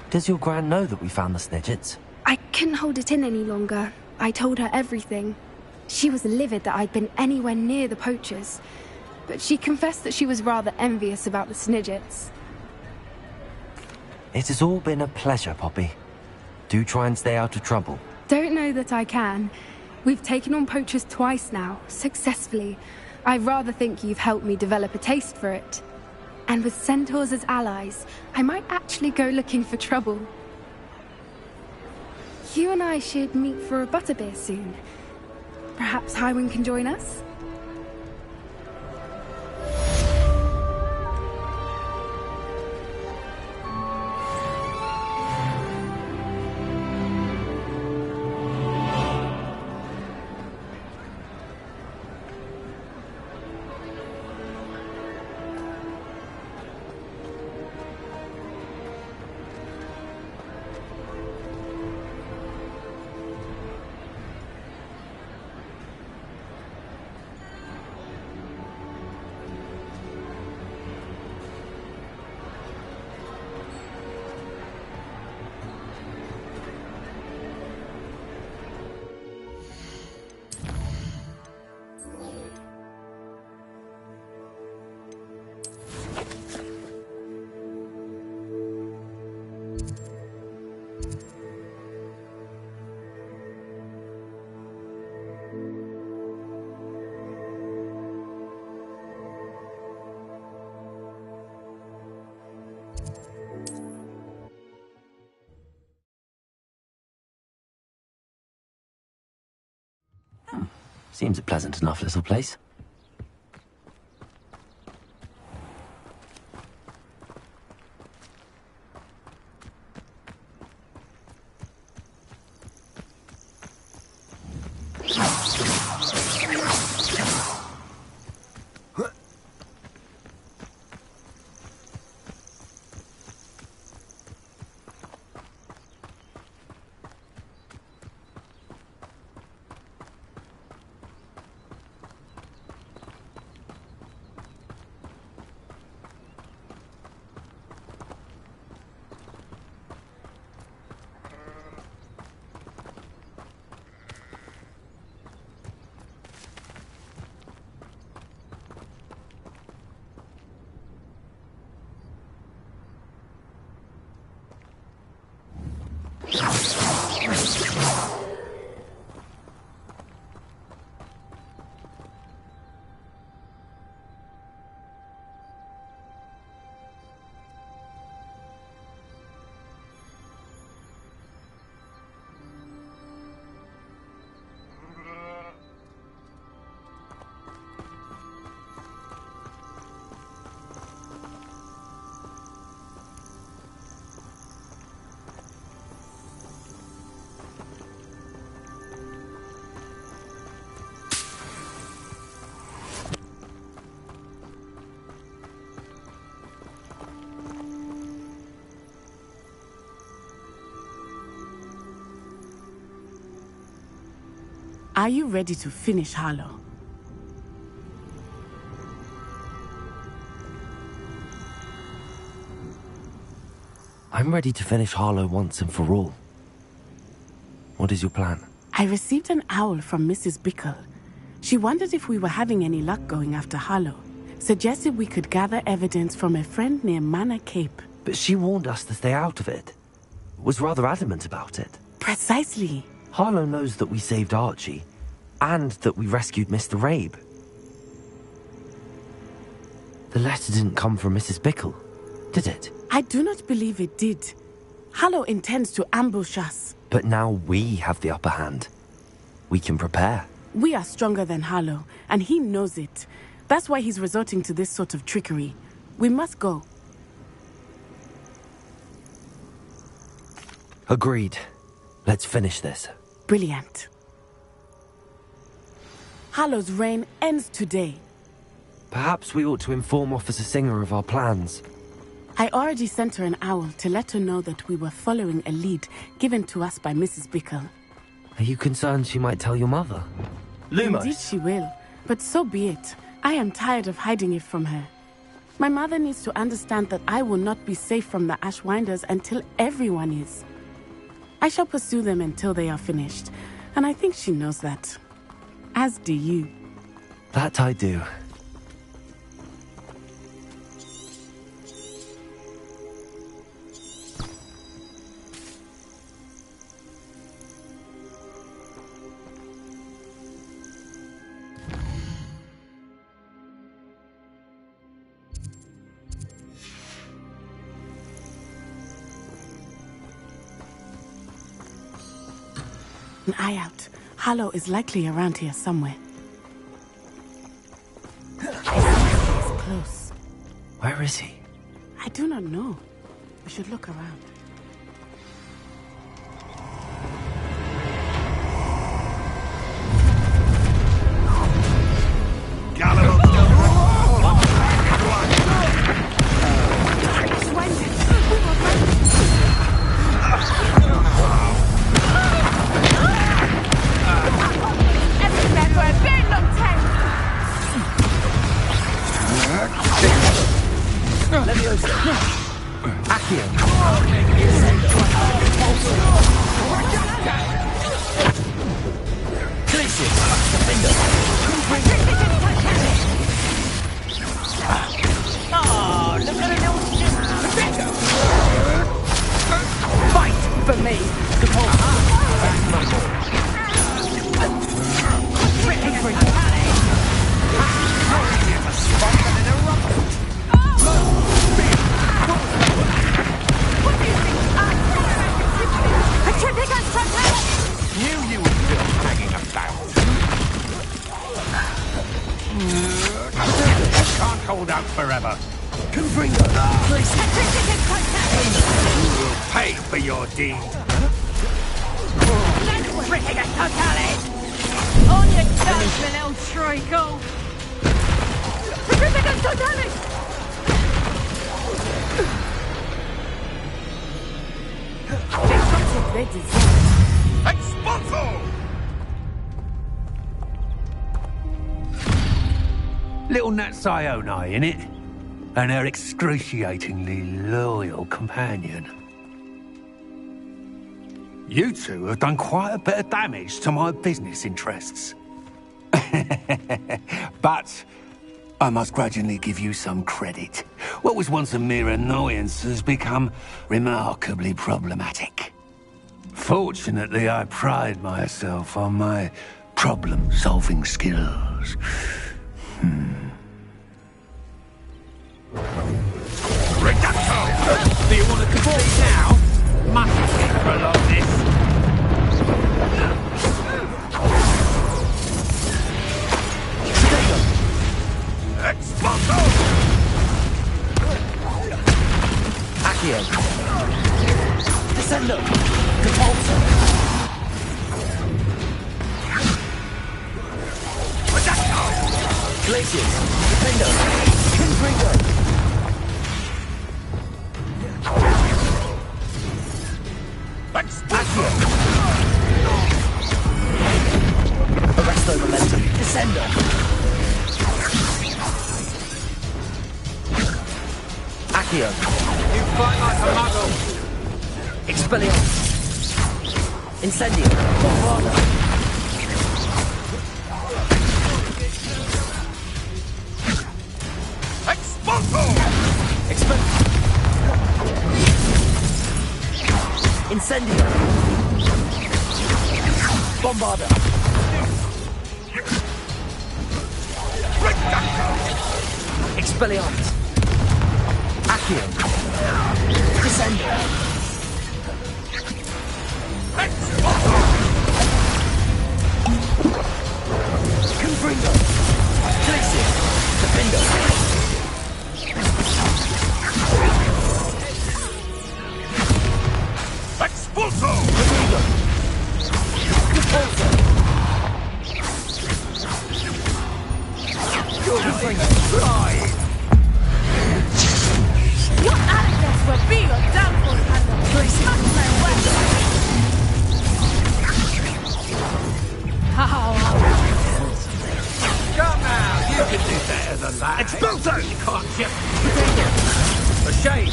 Does your Gran know that we found the Snidgets? I couldn't hold it in any longer. I told her everything. She was livid that I'd been anywhere near the poachers, but she confessed that she was rather envious about the Snidgets. It has all been a pleasure, Poppy. Do try and stay out of trouble. Don't know that I can. We've taken on poachers twice now, successfully. I rather think you've helped me develop a taste for it. And with centaurs as allies, I might actually go looking for trouble. You and I should meet for a butterbeer soon. Perhaps Highwing can join us? Seems a pleasant enough little place. Are you ready to finish Harlow? I'm ready to finish Harlow once and for all. What is your plan? I received an owl from Mrs. Bickle. She wondered if we were having any luck going after Harlow. Suggested we could gather evidence from a friend near Manor Cape. But she warned us to stay out of it. Was rather adamant about it. Precisely. Harlow knows that we saved Archie, and that we rescued Mr. Rabe. The letter didn't come from Mrs. Bickle, did it? I do not believe it did. Harlow intends to ambush us. But now we have the upper hand. We can prepare. We are stronger than Harlow, and he knows it. That's why he's resorting to this sort of trickery. We must go. Agreed. Let's finish this. Brilliant. Harlow's reign ends today. Perhaps we ought to inform Officer Singer of our plans. I already sent her an owl to let her know that we were following a lead given to us by Mrs. Bickle. Are you concerned she might tell your mother? Lumos. Indeed she will, but so be it. I am tired of hiding it from her. My mother needs to understand that I will not be safe from the Ashwinders until everyone is. I shall pursue them until they are finished, and I think she knows that. As do you. That I do. An eye out. Harlow is likely around here somewhere. He's close. Where is he? I do not know. We should look around. Accio. hold out forever. Confringo! You will pay for your deed. On your judgment, El Trico! Expulso! Little Nat Sione, innit? And her excruciatingly loyal companion. You two have done quite a bit of damage to my business interests. But I must grudgingly give you some credit. What was once a mere annoyance has become remarkably problematic. Fortunately, I pride myself on my problem-solving skills. Reducto! Do you want to complete now? Must prolong this. Expulso! Accio. Descendo. Depulso. Glaciers. Defendo. Confringo. Expulso! Arresto momentum. Descendo. Accio. You fight like a muggle. Expelliarmus. Incendio. Bombarda. Expulso! Incendio. Bombarda. Expelliarmus. Accio. Descendo. Confringo. Glacier. Defendo. Expulso! Confringo. Depulso. Confringo. Your arrogance will be your downfall, Panda. Mark my words. Come now, you can do better than that. Expulso! You can't just... A shame.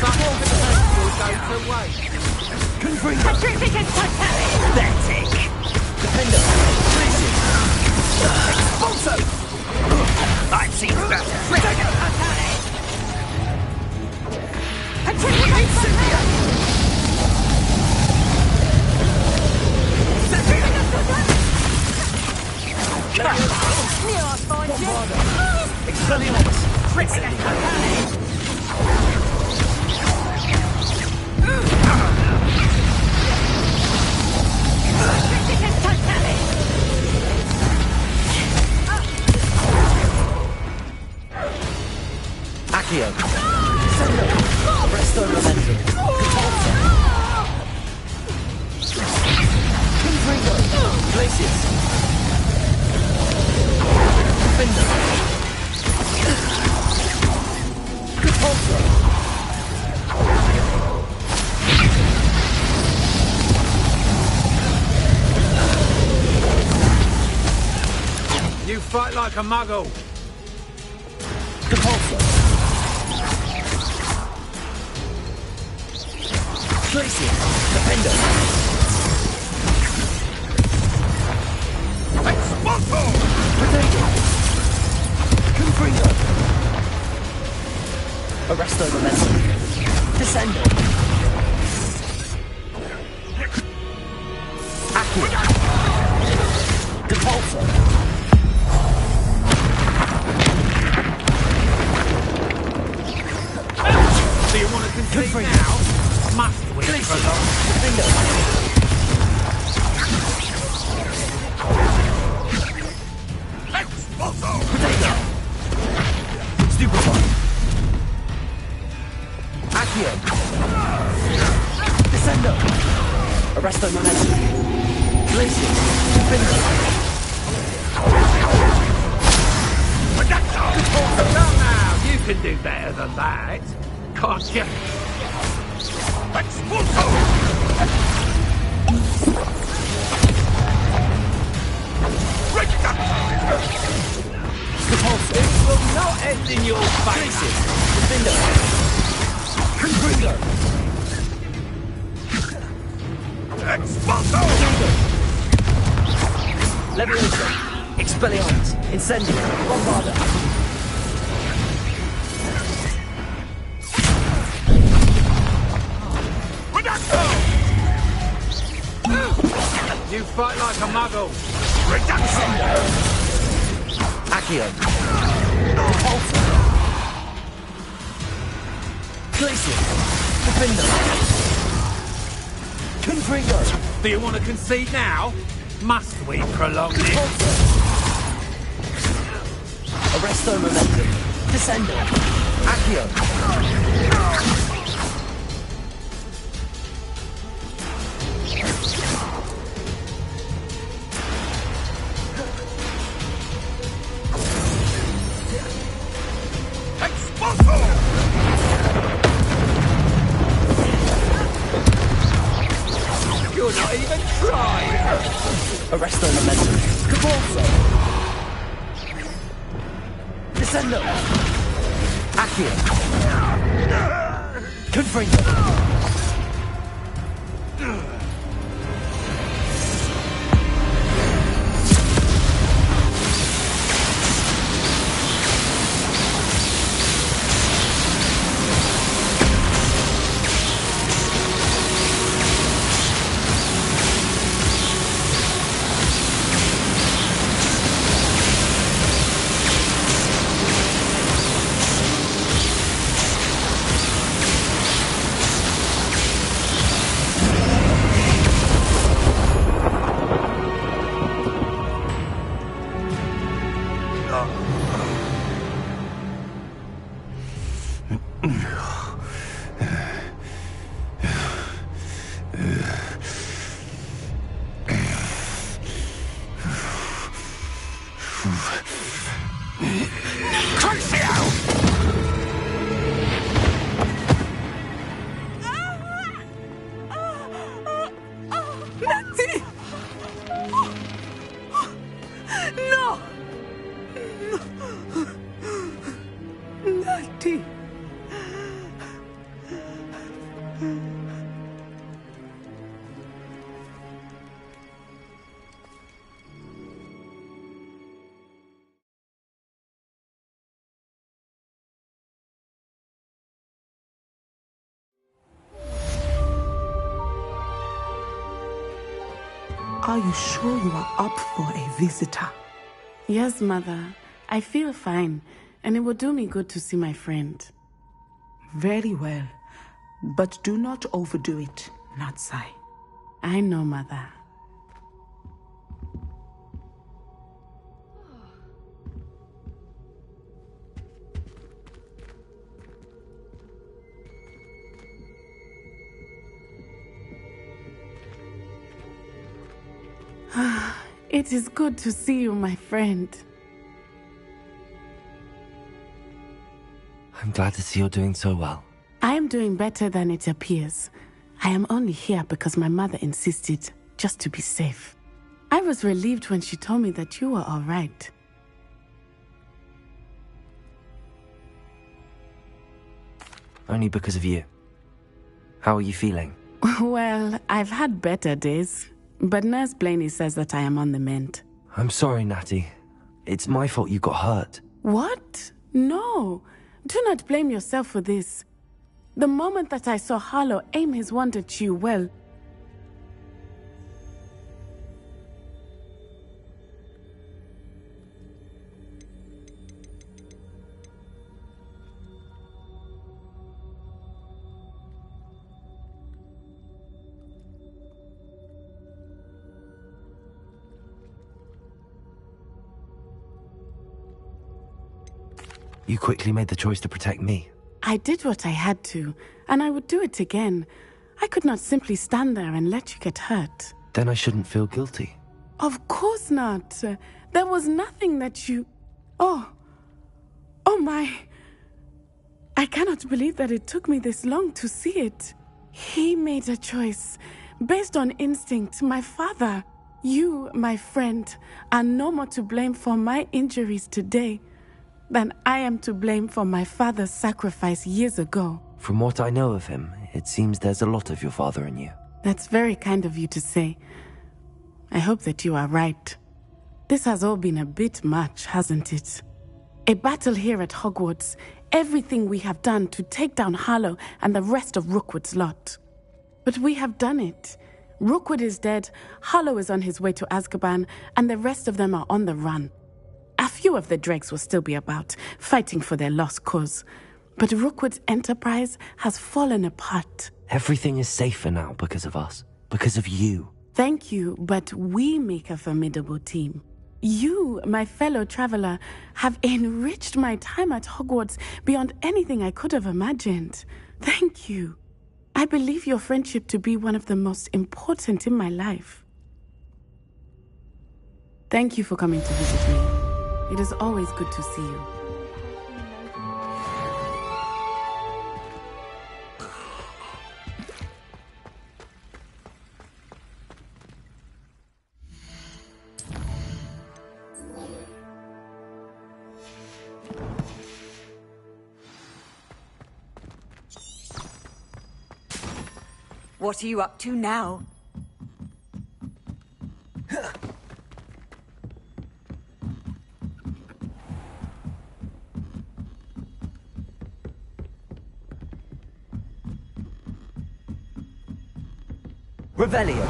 Some of the will go to waste. Confringo. Pathetic. Defendo. Glacier. Expulso. I've seen better. Expelliarmus. Accio. Descendo. Arresto momentum. Depulso. Confringo. Glaciers. Defendo. Depulso. You fight like a muggle. Depulso. Glacier. Defendo. Expulso! Potato. Confringo. Arresto momentum. Descendo. Accio. Depulso. Do you want to complete now? Must we prolong? Defendo. Expulso! Potato. than that. Can't you? It will not end in your faces. Confringo. Expulso! Leviosa. Expelliarmus. Incendio. Bombarda. You fight like a muggle. Reduction! Accio. Glacier. Defender. Confringo. Do you want to concede now? Must we prolong this? Arresto momentum. Descendo. Accio. You're not even trying! Arresto momentum. Cabalso. Descendo. Accio. Confringo. Natty! No! Natty! Are you sure you are up for a visitor? Yes, Mother. I feel fine, and it will do me good to see my friend. Very well. But do not overdo it, Natsai. I know, Mother. It is good to see you, my friend. I'm glad to see you're doing so well. I am doing better than it appears. I am only here because my mother insisted, just to be safe. I was relieved when she told me that you were all right. Only because of you. How are you feeling? Well, I've had better days, but Nurse Blaney says that I am on the mend. I'm sorry, Natty. It's my fault you got hurt. What? No. Do not blame yourself for this. The moment that I saw Harlow aim his wand at you, well... You quickly made the choice to protect me. I did what I had to, and I would do it again. I could not simply stand there and let you get hurt. Then I shouldn't feel guilty. Of course not. There was nothing that you... Oh my... I cannot believe that it took me this long to see it. He made a choice based on instinct. My father, you, my friend, are no more to blame for my injuries today than I am to blame for my father's sacrifice years ago. From what I know of him, it seems there's a lot of your father in you. That's very kind of you to say. I hope that you are right. This has all been a bit much, hasn't it? A battle here at Hogwarts, everything we have done to take down Harlow and the rest of Rookwood's lot. But we have done it. Rookwood is dead, Harlow is on his way to Azkaban, and the rest of them are on the run. A few of the dregs will still be about, fighting for their lost cause. But Rookwood's enterprise has fallen apart. Everything is safer now because of us. Because of you. Thank you, but we make a formidable team. You, my fellow traveler, have enriched my time at Hogwarts beyond anything I could have imagined. Thank you. I believe your friendship to be one of the most important in my life. Thank you for coming to visit me. It is always good to see you. What are you up to now? Revelio.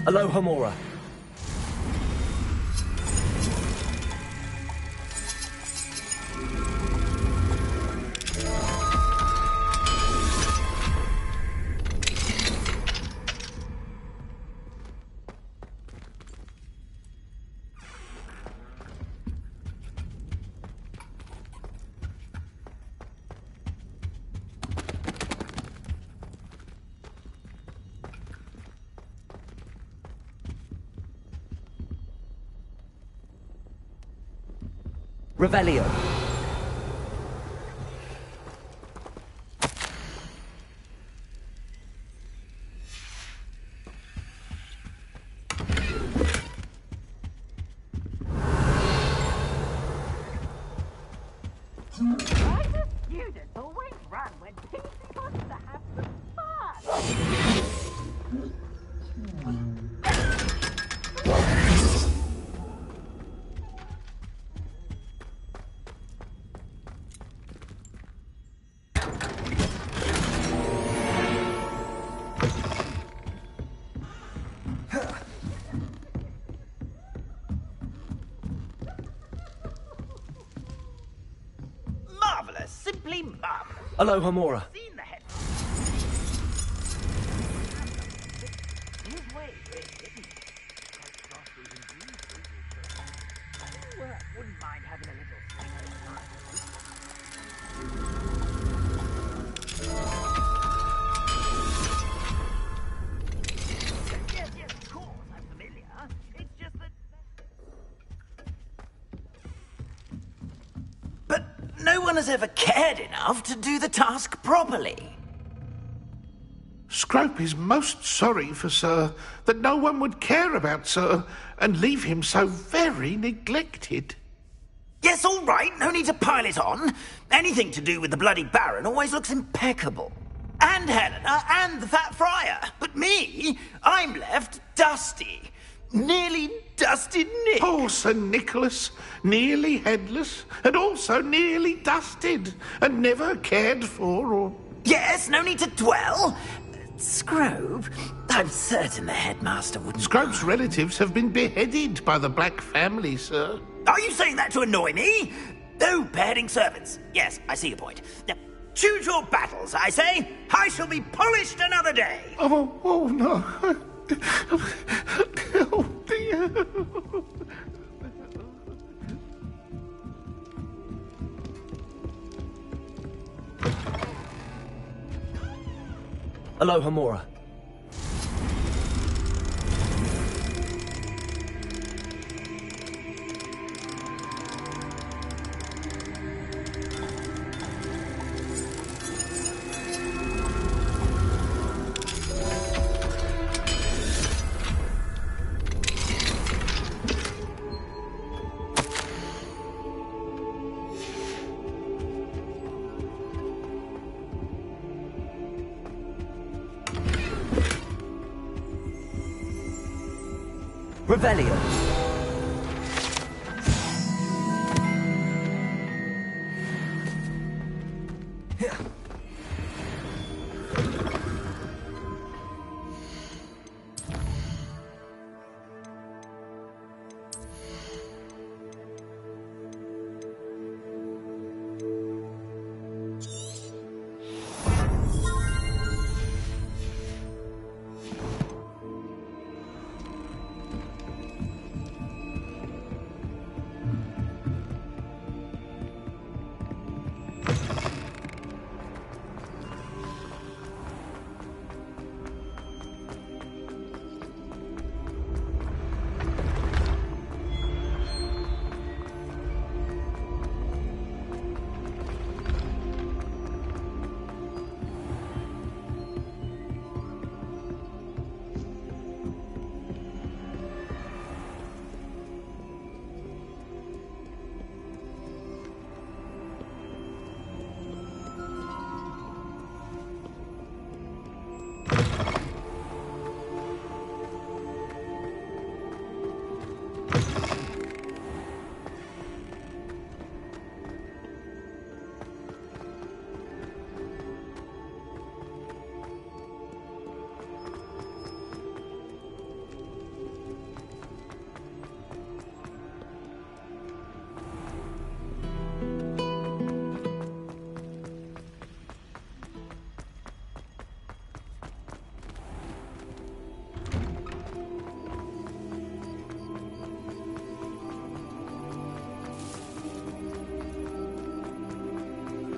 Alohomora. Revelio. Why do students always run when teaching wants to have some fun? Marvelous, simply marvelous. Alohomora. Seen the head. His way, isn't it? Well, wouldn't mind having a little Yes, of course, I'm familiar. It's just that... But no one has ever cared enough to do the task properly. Scrope is most sorry for Sir that no one would care about Sir and leave him so very neglected. Yes, all right, no need to pile it on. Anything to do with the bloody Baron always looks impeccable. And Helena, and the Fat Friar. But me, I'm left dusty. Nearly dusted Nick. Poor Sir Nicholas, nearly headless, and also nearly dusted, and never cared for or... Yes, no need to dwell. Scrope, I'm certain the headmaster wouldn't... Scrope's relatives have been beheaded by the Black family, sir. Are you saying that to annoy me? Oh, beheading servants. Yes, I see your point. Now, choose your battles, I say. I shall be polished another day. Oh no. Oh, dear. Alohomora. Revelio.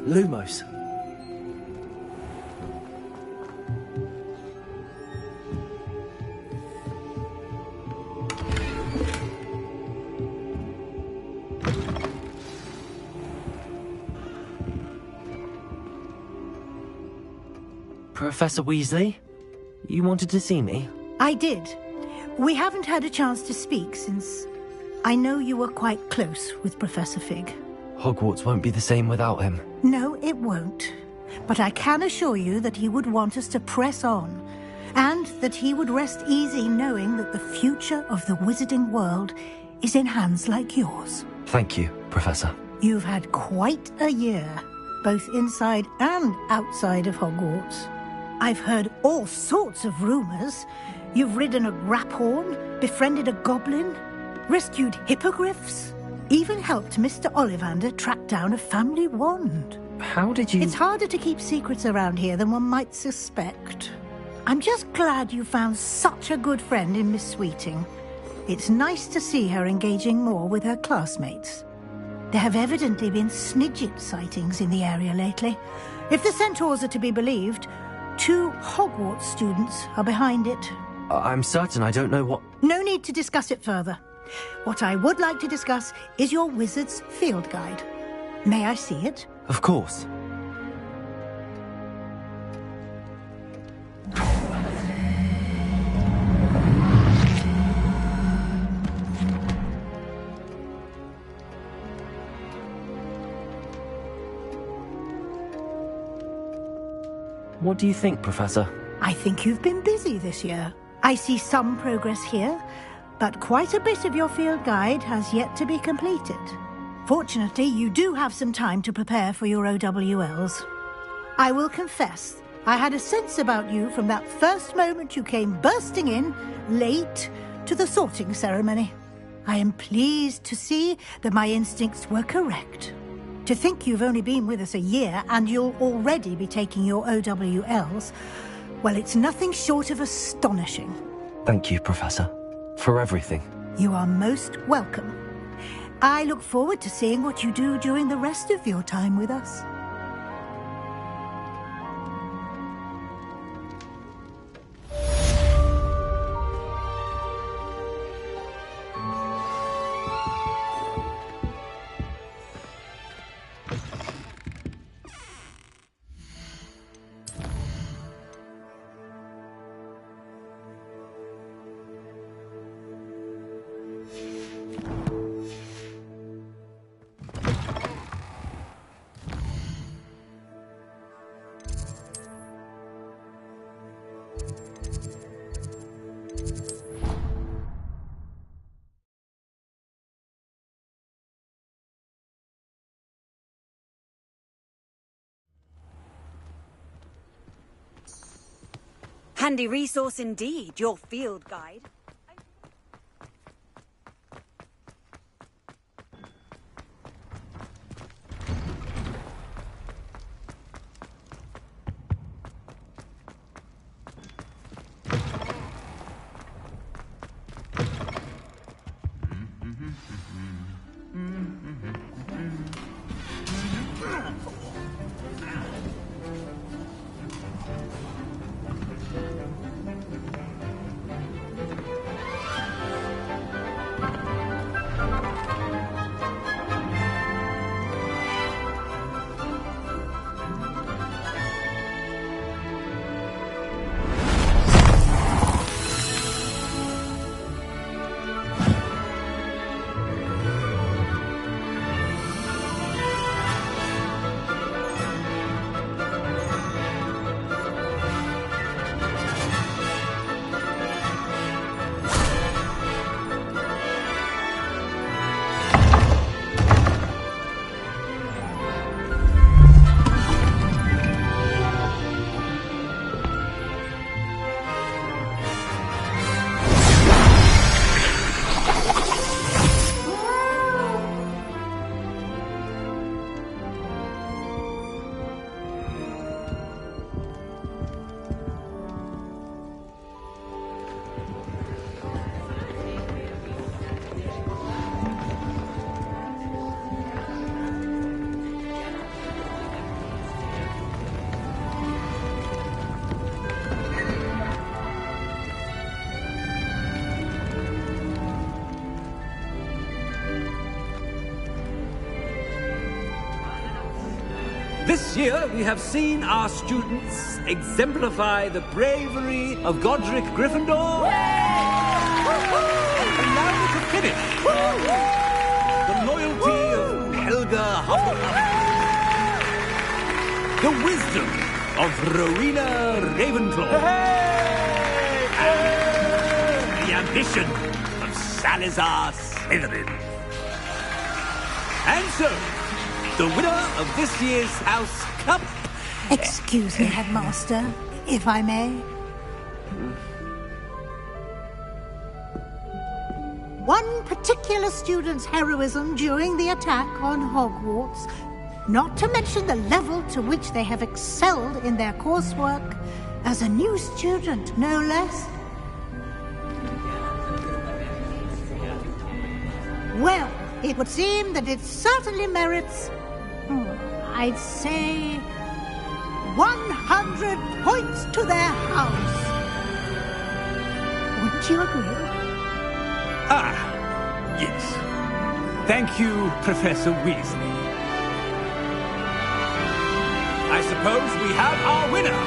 Lumos. Professor Weasley? You wanted to see me? I did. We haven't had a chance to speak since I know you were quite close with Professor Fig. Hogwarts won't be the same without him. No, it won't. But I can assure you that he would want us to press on, and that he would rest easy knowing that the future of the wizarding world is in hands like yours. Thank you, Professor. You've had quite a year, both inside and outside of Hogwarts. I've heard all sorts of rumors. You've ridden a graphorn, befriended a goblin, rescued hippogriffs, even helped Mr. Ollivander track down a family wand. How did you... It's harder to keep secrets around here than one might suspect. I'm just glad you found such a good friend in Miss Sweeting. It's nice to see her engaging more with her classmates. There have evidently been Snidget sightings in the area lately. If the centaurs are to be believed, 2 Hogwarts students are behind it. I'm certain I don't know what... No need to discuss it further. What I would like to discuss is your wizard's field guide. May I see it? Of course. What do you think, Professor? I think you've been busy this year. I see some progress here, but quite a bit of your field guide has yet to be completed. Fortunately, you do have some time to prepare for your OWLs. I will confess, I had a sense about you from that first moment you came bursting in, late, to the sorting ceremony. I am pleased to see that my instincts were correct. To think you've only been with us a year and you'll already be taking your OWLs, well, it's nothing short of astonishing. Thank you, Professor, for everything. You are most welcome. I look forward to seeing what you do during the rest of your time with us. Handy resource indeed, your field guide. This year, we have seen our students exemplify the bravery of Godric Gryffindor. And now we can finish. The loyalty of Helga Hufflepuff. The wisdom of Rowena Ravenclaw. And the ambition of Salazar Slytherin. And so, the winner of this year's House Cup... Excuse me, Headmaster, if I may. One particular student's heroism during the attack on Hogwarts, not to mention the level to which they have excelled in their coursework, as a new student, no less. Well, it would seem that it certainly merits... I'd say 100 points to their house. Wouldn't you agree? Ah, yes. Thank you, Professor Weasley. I suppose we have our winner.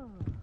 Oh.